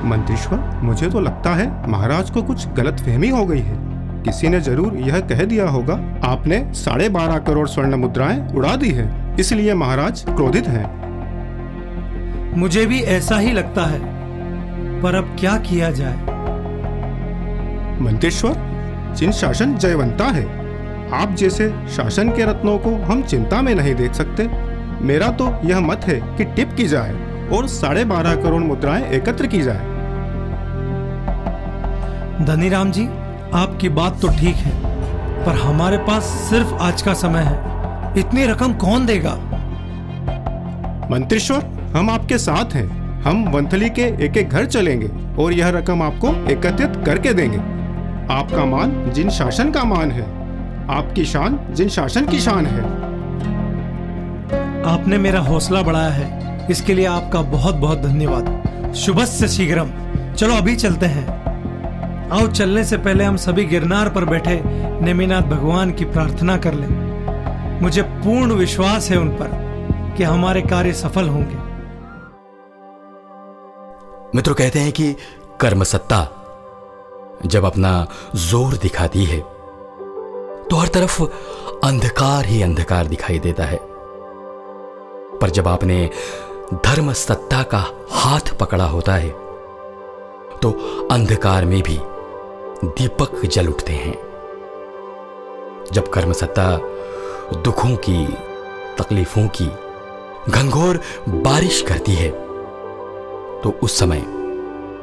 मंत्रीश्वर, मुझे तो लगता है महाराज को कुछ गलतफहमी हो गई है। किसी ने जरूर यह कह दिया होगा आपने 12.5 करोड़ स्वर्ण मुद्राएं उड़ा दी है, इसलिए महाराज क्रोधित हैं। मुझे भी ऐसा ही लगता है, पर अब क्या किया जाए? मंत्रीश्वर, जिन शासन जयवंता है। आप जैसे शासन के रत्नों को हम चिंता में नहीं देख सकते। मेरा तो यह मत है कि टिप की जाए और 12.5 करोड़ मुद्राएं एकत्र की जाए। धनीराम जी, आपकी बात तो ठीक है, पर हमारे पास सिर्फ आज का समय है। इतनी रकम कौन देगा? मंत्रीश्वर, हम आपके साथ हैं। हम वंथली के एक एक घर चलेंगे और यह रकम आपको एकत्रित करके देंगे। आपका मान जिन शासन का मान है, आपकी शान जिन शासन की शान है। आपने मेरा हौसला बढ़ाया है, इसके लिए आपका बहुत बहुत धन्यवाद। शुभस्य शीघ्रम। चलो अभी चलते हैं। आओ, चलने से पहले हम सभी गिरनार पर बैठे नेमिनाथ भगवान की प्रार्थना कर लें। मुझे पूर्ण विश्वास है उन पर कि हमारे कार्य सफल होंगे। मित्रों, कहते हैं कि कर्म सत्ता जब अपना जोर दिखाती है तो हर तरफ अंधकार ही अंधकार दिखाई देता है, पर जब आपने धर्म सत्ता का हाथ पकड़ा होता है तो अंधकार में भी दीपक जल उठते हैं। जब कर्म सत्ता दुखों की, तकलीफों की घनघोर बारिश करती है तो उस समय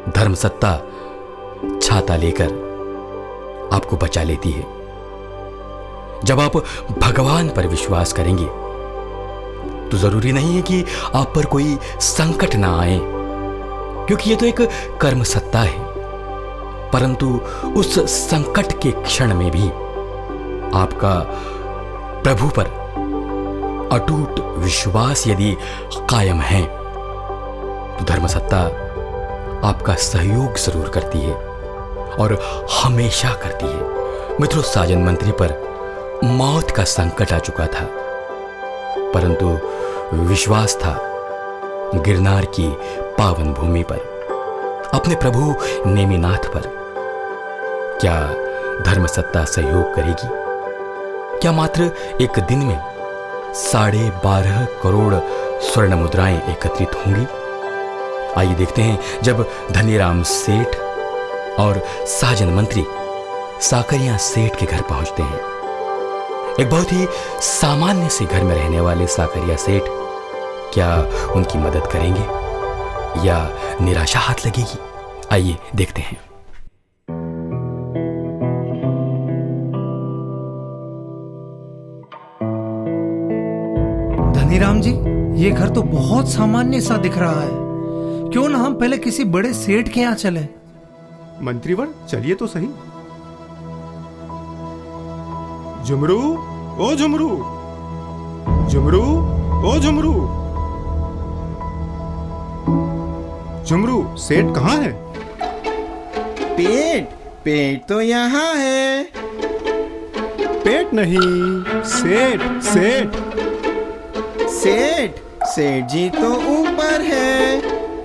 धर्म सत्ता छाता लेकर आपको बचा लेती है। जब आप भगवान पर विश्वास करेंगे तो जरूरी नहीं है कि आप पर कोई संकट ना आए, क्योंकि ये तो एक कर्म सत्ता है। परंतु उस संकट के क्षण में भी आपका प्रभु पर अटूट विश्वास यदि कायम है तो धर्म सत्ता आपका सहयोग जरूर करती है और हमेशा करती है। मित्रों, साजन मंत्री पर मौत का संकट आ चुका था, परंतु विश्वास था गिरनार की पावन भूमि पर, अपने प्रभु नेमिनाथ पर। क्या धर्म सत्ता सहयोग करेगी? क्या मात्र एक दिन में 12.5 करोड़ स्वर्ण मुद्राएं एकत्रित होंगी? आइए देखते हैं जब धनीराम सेठ और साजन मंत्री साकरिया सेठ के घर पहुंचते हैं। एक बहुत ही सामान्य से घर में रहने वाले साकरिया सेठ क्या उनकी मदद करेंगे या निराशा हाथ लगेगी? आइए देखते हैं। धनीराम जी, ये घर तो बहुत सामान्य सा दिख रहा है। क्यों ना हम पहले किसी बड़े सेठ के यहाँ चले? मंत्रीवर, चलिए तो सही। झुमरू, ओ झुमरू, झुमरू, ओ झुमरू। झुमरू, सेठ कहाँ है? पेट पेट तो यहाँ है। पेट नहीं, सेठ सेठ। सेठ सेठ जी तो ऊपर है,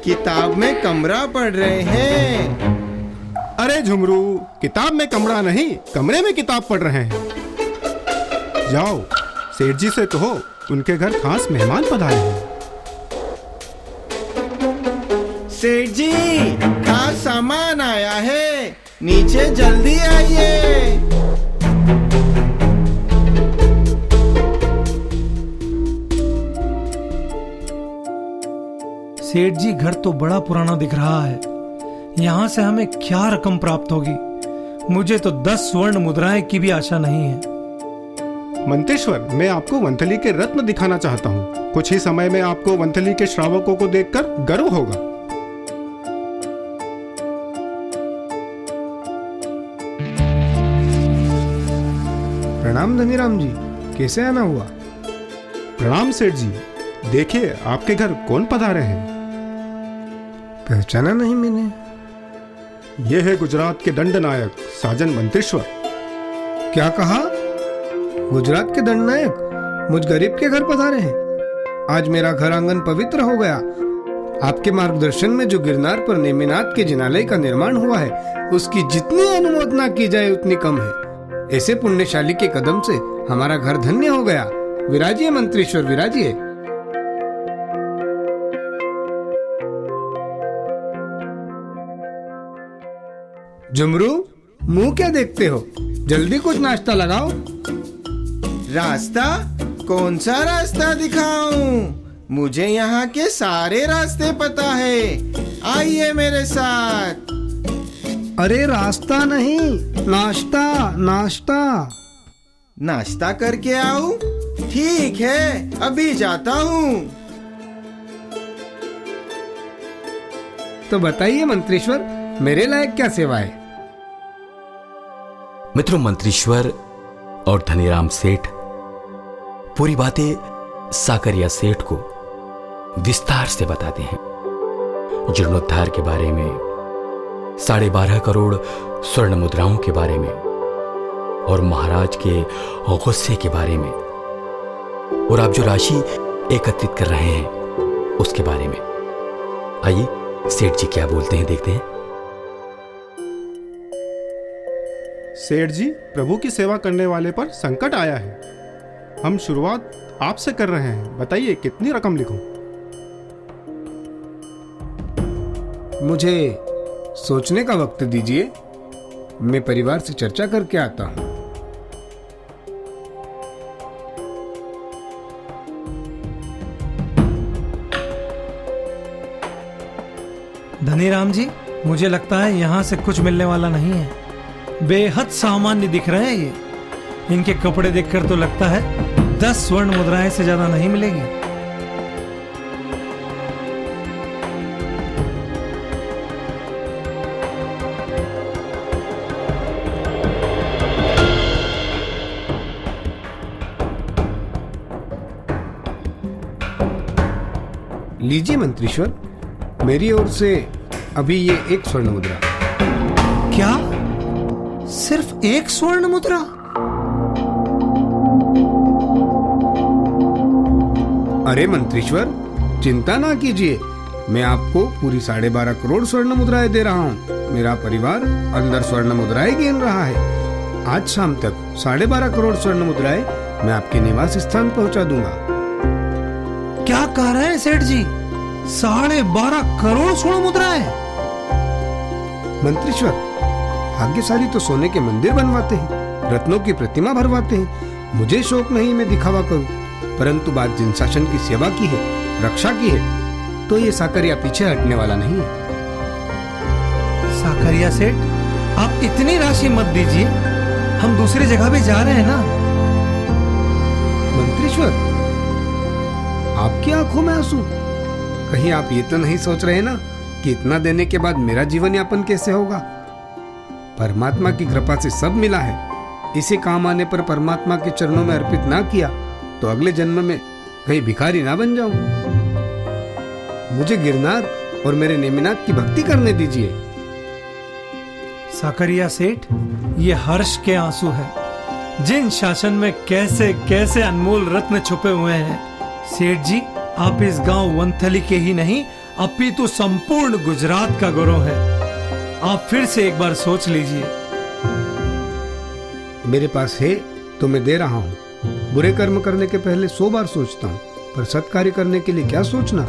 किताब में कमरा पढ़ रहे हैं। अरे झुमरू, किताब में कमरा नहीं, कमरे में किताब पढ़ रहे हैं। जाओ, सेठ जी से कहो उनके घर खास मेहमान पधारे हैं। सेठ जी, खास सामान आया है, नीचे जल्दी आइए। सेठ जी, घर तो बड़ा पुराना दिख रहा है। यहाँ से हमें क्या रकम प्राप्त होगी? मुझे तो 10 स्वर्ण मुद्राएं की भी आशा नहीं है। मंतेश्वर, मैं आपको वंथली के रत्न दिखाना चाहता हूँ। कुछ ही समय में आपको वंथली के श्रावकों को देखकर गर्व होगा। प्रणाम धनीराम जी, कैसे आना हुआ? प्रणाम सेठ जी, देखिए आपके घर कौन पधारे हैं। पहचाना नहीं मैंने। यह है गुजरात के दंड नायक साजन मंतेश्वर। क्या कहा? गुजरात के दंड नायक मुझ गरीब के घर पधारे हैं। आज मेरा घर आंगन पवित्र हो गया। आपके मार्गदर्शन में जो गिरनार पर नेमिनाथ के जिनालय का निर्माण हुआ है, उसकी जितनी अनुमोदना की जाए उतनी कम है। ऐसे पुण्यशाली के कदम से हमारा घर धन्य हो गया। विराजिए मंत्रीश्वर, विराजिए। झुमरू, मुंह क्या देखते हो? जल्दी कुछ नाश्ता लगाओ। रास्ता? कौन सा रास्ता दिखाऊं? मुझे यहाँ के सारे रास्ते पता है, आइए मेरे साथ। अरे रास्ता नहीं, नाश्ता नाश्ता। नाश्ता करके आऊं? ठीक है, अभी जाता हूँ। तो बताइए मंत्रीश्वर, मेरे लायक क्या सेवा है? मित्रों, मंत्रीश्वर और धनीराम सेठ पूरी बातें साकरिया सेठ को विस्तार से बताते हैं। जीर्णोद्धार के बारे में, 12.5 करोड़ स्वर्ण मुद्राओं के बारे में और महाराज के गुस्से के बारे में, और आप जो राशि एकत्रित कर रहे हैं उसके बारे में। आइए सेठ जी क्या बोलते हैं, देखते हैं। सेठ जी, प्रभु की सेवा करने वाले पर संकट आया है। हम शुरुआत आपसे कर रहे हैं, बताइए कितनी रकम लिखूं? मुझे सोचने का वक्त दीजिए, मैं परिवार से चर्चा करके आता हूं। धनीराम जी, मुझे लगता है यहाँ से कुछ मिलने वाला नहीं है। बेहद सामान्य दिख रहे हैं ये। इनके कपड़े देखकर तो लगता है 10 स्वर्ण मुद्राएं से ज्यादा नहीं मिलेगी। लीजिए मंत्रीश्वर, मेरी ओर से अभी ये 1 स्वर्ण मुद्रा। क्या? सिर्फ 1 स्वर्ण मुद्रा? अरे मंत्रीश्वर, चिंता ना कीजिए, मैं आपको पूरी 12.5 करोड़ स्वर्ण मुद्राएं दे रहा हूँ। मेरा परिवार अंदर स्वर्ण मुद्राएं गिन रहा है। आज शाम तक 12.5 करोड़ स्वर्ण मुद्राएं मैं आपके निवास स्थान पहुंचा दूंगा। क्या कह रहे हैं सेठ जी? 12.5 करोड़ स्वर्ण मुद्राएं? मंत्रीश्वर, भाग्यशाली तो सोने के मंदिर बनवाते हैं, रत्नों की प्रतिमा भरवाते हैं। मुझे शौक नहीं मैं दिखावा करूं, परंतु बात जिन शासन की सेवा की है, रक्षा की है, तो ये साकरिया पीछे हटने वाला नहीं है। साकरिया सेठ, आप इतनी राशि मत दीजिए, हम दूसरी जगह भी जा रहे हैं ना। मंत्रीश्वर, आपकी आंखों में आंसू? कहीं आप ये तो नहीं सोच रहे ना कि इतना देने के बाद मेरा जीवन यापन कैसे होगा? परमात्मा की कृपा से सब मिला है, इसे काम आने पर परमात्मा के चरणों में अर्पित ना किया तो अगले जन्म में कहीं भिखारी ना बन जाऊं। मुझे गिरनार और मेरे नेमिनाथ की भक्ति करने दीजिए। साकरिया सेठ, ये हर्ष के आंसू हैं। जिन शासन में कैसे कैसे अनमोल रत्न छुपे हुए हैं। सेठ जी, आप इस गांव वंथली के ही नहीं अपितु संपूर्ण गुजरात का गौरव है। आप फिर से एक बार सोच लीजिए। मेरे पास है तो मैं दे रहा हूँ। बुरे कर्म करने के पहले 100 बार सोचता हूँ, पर सत्कार्य करने के लिए क्या सोचना।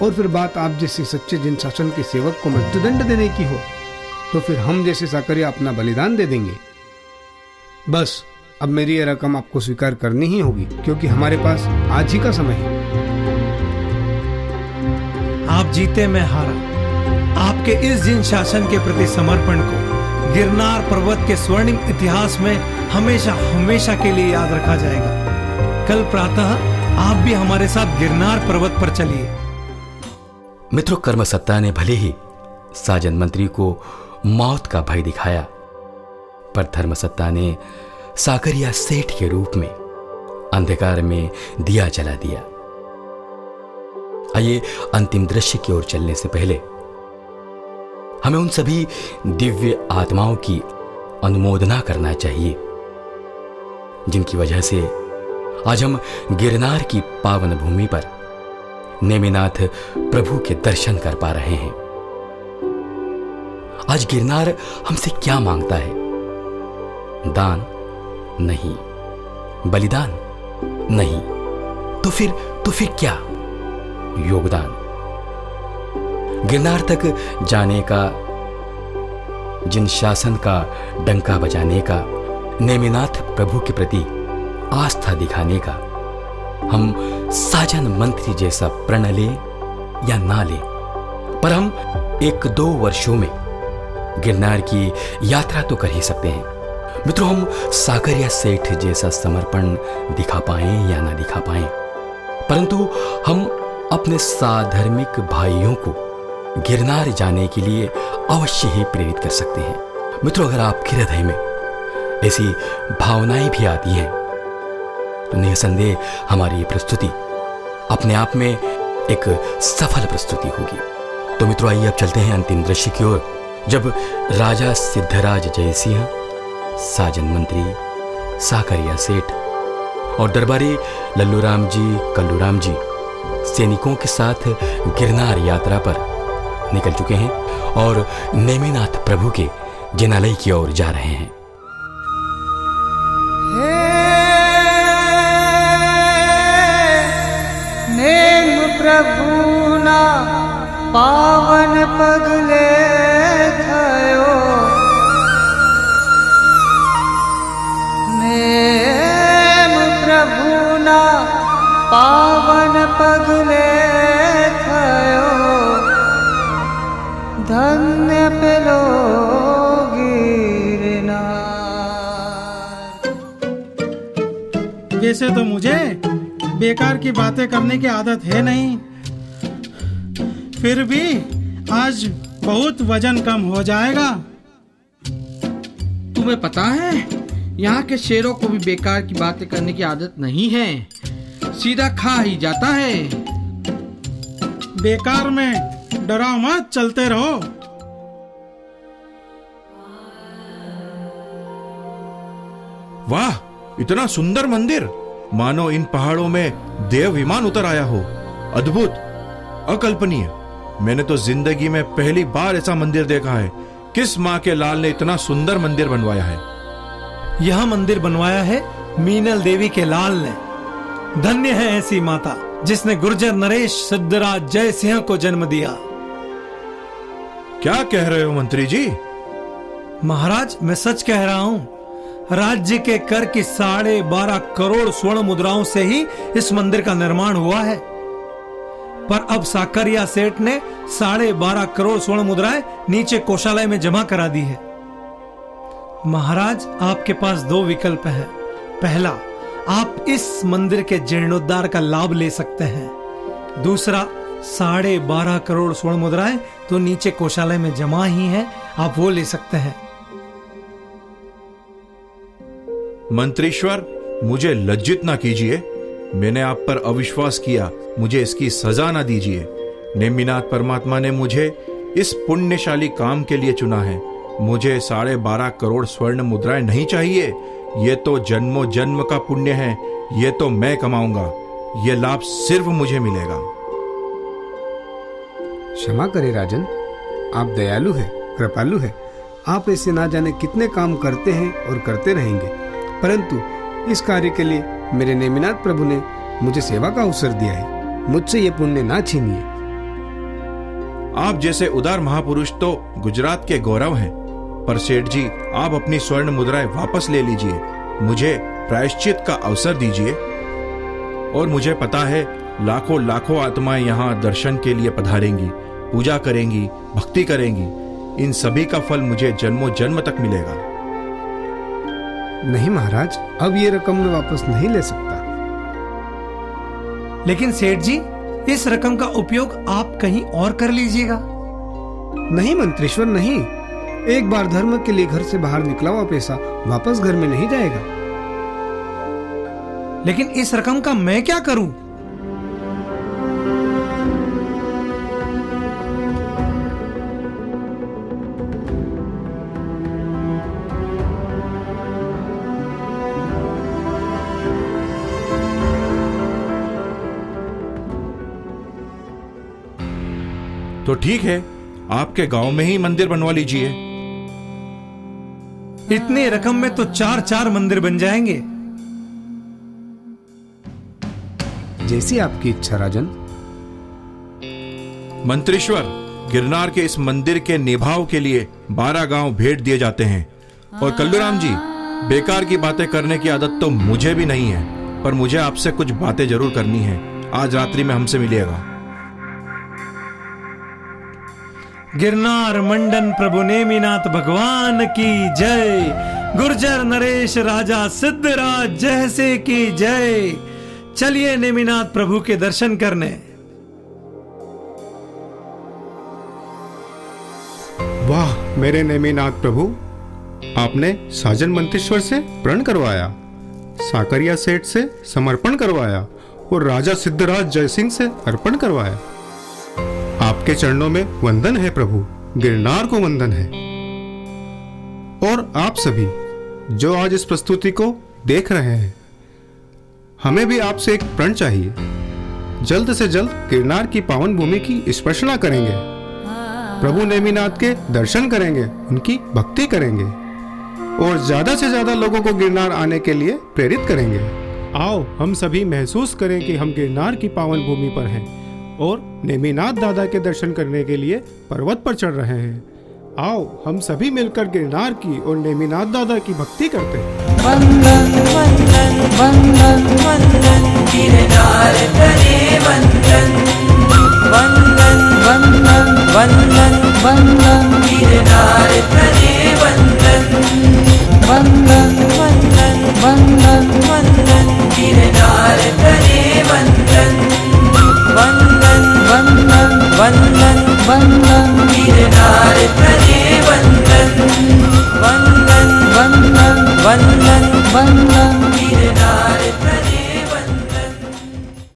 और फिर बात आप जैसे सच्चे जिन शासन के सेवक को मृत्युदंड देने की हो तो फिर हम जैसे साकरिया अपना बलिदान दे देंगे। बस अब मेरी ये रकम आपको स्वीकार करनी ही होगी, क्योंकि हमारे पास आज ही का समय है। आप जीते, मैं हारा। आपके इस जिन शासन के प्रति समर्पण को गिरनार पर्वत के स्वर्णिम इतिहास में हमेशा हमेशा के लिए याद रखा जाएगा। कल प्रातः आप भी हमारे साथ गिरनार पर्वत पर चलिए। मित्रों, कर्मसत्ता ने भले ही साजन मंत्री को मौत का भय दिखाया, पर धर्मसत्ता ने साकरिया सेठ के रूप में अंधकार में दिया जला दिया। आइए अंतिम दृश्य की ओर चलने से पहले हमें उन सभी दिव्य आत्माओं की अनुमोदना करना चाहिए जिनकी वजह से आज हम गिरनार की पावन भूमि पर नेमिनाथ प्रभु के दर्शन कर पा रहे हैं। आज गिरनार हमसे क्या मांगता है? दान नहीं, बलिदान नहीं, तो फिर क्या? योगदान। गिरनार तक जाने का, जिन शासन का डंका बजाने का, नेमिनाथ प्रभु के प्रति आस्था दिखाने का हम साजन मंत्री जैसा प्रण ले या ना ले, पर हम 1-2 वर्षों में गिरनार की यात्रा तो कर ही सकते हैं। मित्रों, हम साकरिया सेठ जैसा समर्पण दिखा पाएं या ना दिखा पाएं, परंतु हम अपने साधर्मिक भाइयों को गिरनार जाने के लिए अवश्य ही प्रेरित कर सकते हैं। मित्रों, अगर आपके हृदय में ऐसी भावनाएं भी आती हैं तो निसंदेह हमारी ये प्रस्तुति अपने आप में एक सफल प्रस्तुति होगी। तो मित्रों, आइए अब चलते हैं अंतिम दृश्य की ओर, जब राजा सिद्धराज जयसिंह, साजन मंत्री साकरिया सेठ और दरबारी लल्लूराम जी, कल्लूराम जी सैनिकों के साथ गिरनार यात्रा पर निकल चुके हैं और नेमिनाथ प्रभु के जिनालय की ओर जा रहे हैं। नेम प्रभु ना पावन पगले थयो, नेम प्रभु ना पावन पगले थयो, धन्य पेलो गिरनार। वैसे तो मुझे बेकार की बातें करने की आदत है नहीं, फिर भी आज बहुत वजन कम हो जाएगा। तुम्हें पता है, यहाँ के शेरों को भी बेकार की बातें करने की आदत नहीं है, सीधा खा ही जाता है। बेकार में डराओ मत, चलते रहो। वाह, इतना सुंदर मंदिर, मानो इन पहाड़ों में देव विमान उतर आया हो। अद्भुत, अकल्पनीय। मैंने तो जिंदगी में पहली बार ऐसा मंदिर देखा है। किस माँ के लाल ने इतना सुंदर मंदिर बनवाया है? यह मंदिर बनवाया है मीनल देवी के लाल ने। धन्य है ऐसी माता जिसने गुर्जर नरेश सिद्धराज जयसिंह को जन्म दिया। क्या कह रहे हो मंत्री जी? महाराज, मैं सच कह रहा हूँ। राज्य के कर की 12.5 करोड़ स्वर्ण मुद्राओं से ही इस मंदिर का निर्माण हुआ है, पर अब साकरिया सेठ ने 12.5 करोड़ स्वर्ण मुद्राएं नीचे कोषालय में जमा करा दी है। महाराज, आपके पास 2 विकल्प हैं। पहला, आप इस मंदिर के जीर्णोद्धार का लाभ ले सकते हैं। दूसरा, 12.5 करोड़ स्वर्ण मुद्राएं तो नीचे कोषालय में जमा ही हैं, आप वो ले सकते हैं। मंत्रीश्वर, मुझे लज्जित ना कीजिए। मैंने आप पर अविश्वास किया, मुझे इसकी सजा ना दीजिए। नेमिनाथ परमात्मा ने मुझे इस पुण्यशाली काम के लिए चुना है। मुझे 12.5 करोड़ स्वर्ण मुद्राएं नहीं चाहिए। ये तो जन्मों जन्म का पुण्य है, ये तो मैं कमाऊंगा। ये लाभ सिर्फ मुझे मिलेगा। क्षमा करें राजन, आप दयालु हैं, कृपालु हैं। आप ऐसे ना जाने कितने काम करते हैं और करते रहेंगे, परंतु इस कार्य के लिए मेरे नेमिनाथ प्रभु ने मुझे सेवा का अवसर दिया है। मुझसे ये पुण्य ना छीनिए। आप जैसे उदार महापुरुष तो गुजरात के गौरव हैं, पर सेठ जी, आप अपनी स्वर्ण मुद्राएं वापस ले लीजिए। मुझे प्रायश्चित का अवसर दीजिए। और मुझे पता है लाखों लाखों आत्माएं यहाँ दर्शन के लिए पधारेंगी, पूजा करेंगी, भक्ति करेंगी। इन सभी का फल मुझे जन्मों जन्म तक मिलेगा। नहीं महाराज, अब ये रकम मैं वापस नहीं ले सकता। लेकिन सेठ जी, इस रकम का उपयोग आप कहीं और कर लीजिएगा। नहीं मंत्रीश्वर, नहीं। एक बार धर्म के लिए घर से बाहर निकला हुआ पैसा वापस घर में नहीं जाएगा। लेकिन इस रकम का मैं क्या करूं? तो ठीक है, आपके गांव में ही मंदिर बनवा लीजिए। इतने रकम में तो 4 मंदिर बन जाएंगे। जैसी आपकी इच्छा राजन। मंत्रीश्वर, गिरनार के इस मंदिर के निभाव के लिए 12 गांव भेंट दिए जाते हैं। और कल्लूराम जी, बेकार की बातें करने की आदत तो मुझे भी नहीं है, पर मुझे आपसे कुछ बातें जरूर करनी है। आज रात्रि में हमसे मिलिएगा। गिरनार मंडन प्रभु नेमिनाथ भगवान की जय। गुर्जर नरेश राजा सिद्धराज जैसे की जय। चलिए नेमिनाथ प्रभु के दर्शन करने। वाह मेरे नेमिनाथ प्रभु, आपने साजन मंत्रेश्वर से प्रण करवाया, साकरिया सेठ से समर्पण करवाया और राजा सिद्धराज जयसिंह से अर्पण करवाया। आपके चरणों में वंदन है प्रभु, गिरनार को वंदन है। और आप सभी जो आज इस प्रस्तुति को देख रहे हैं, हमें भी आपसे एक प्रण चाहिए। जल्द से जल्द गिरनार की पावन भूमि की स्पर्शना करेंगे, प्रभु नेमिनाथ के दर्शन करेंगे, उनकी भक्ति करेंगे और ज्यादा से ज्यादा लोगों को गिरनार आने के लिए प्रेरित करेंगे। आओ हम सभी महसूस करें कि हम गिरनार की पावन भूमि पर हैं और नेमिनाथ दादा के दर्शन करने के लिए पर्वत पर चढ़ रहे हैं। आओ हम सभी मिलकर गिरनार की और नेमिनाथ दादा की भक्ति करते हैं। वंदन वंदन वंदन वंदन गिरनार करे वंदन। वंदन वंदन वंदन वंदन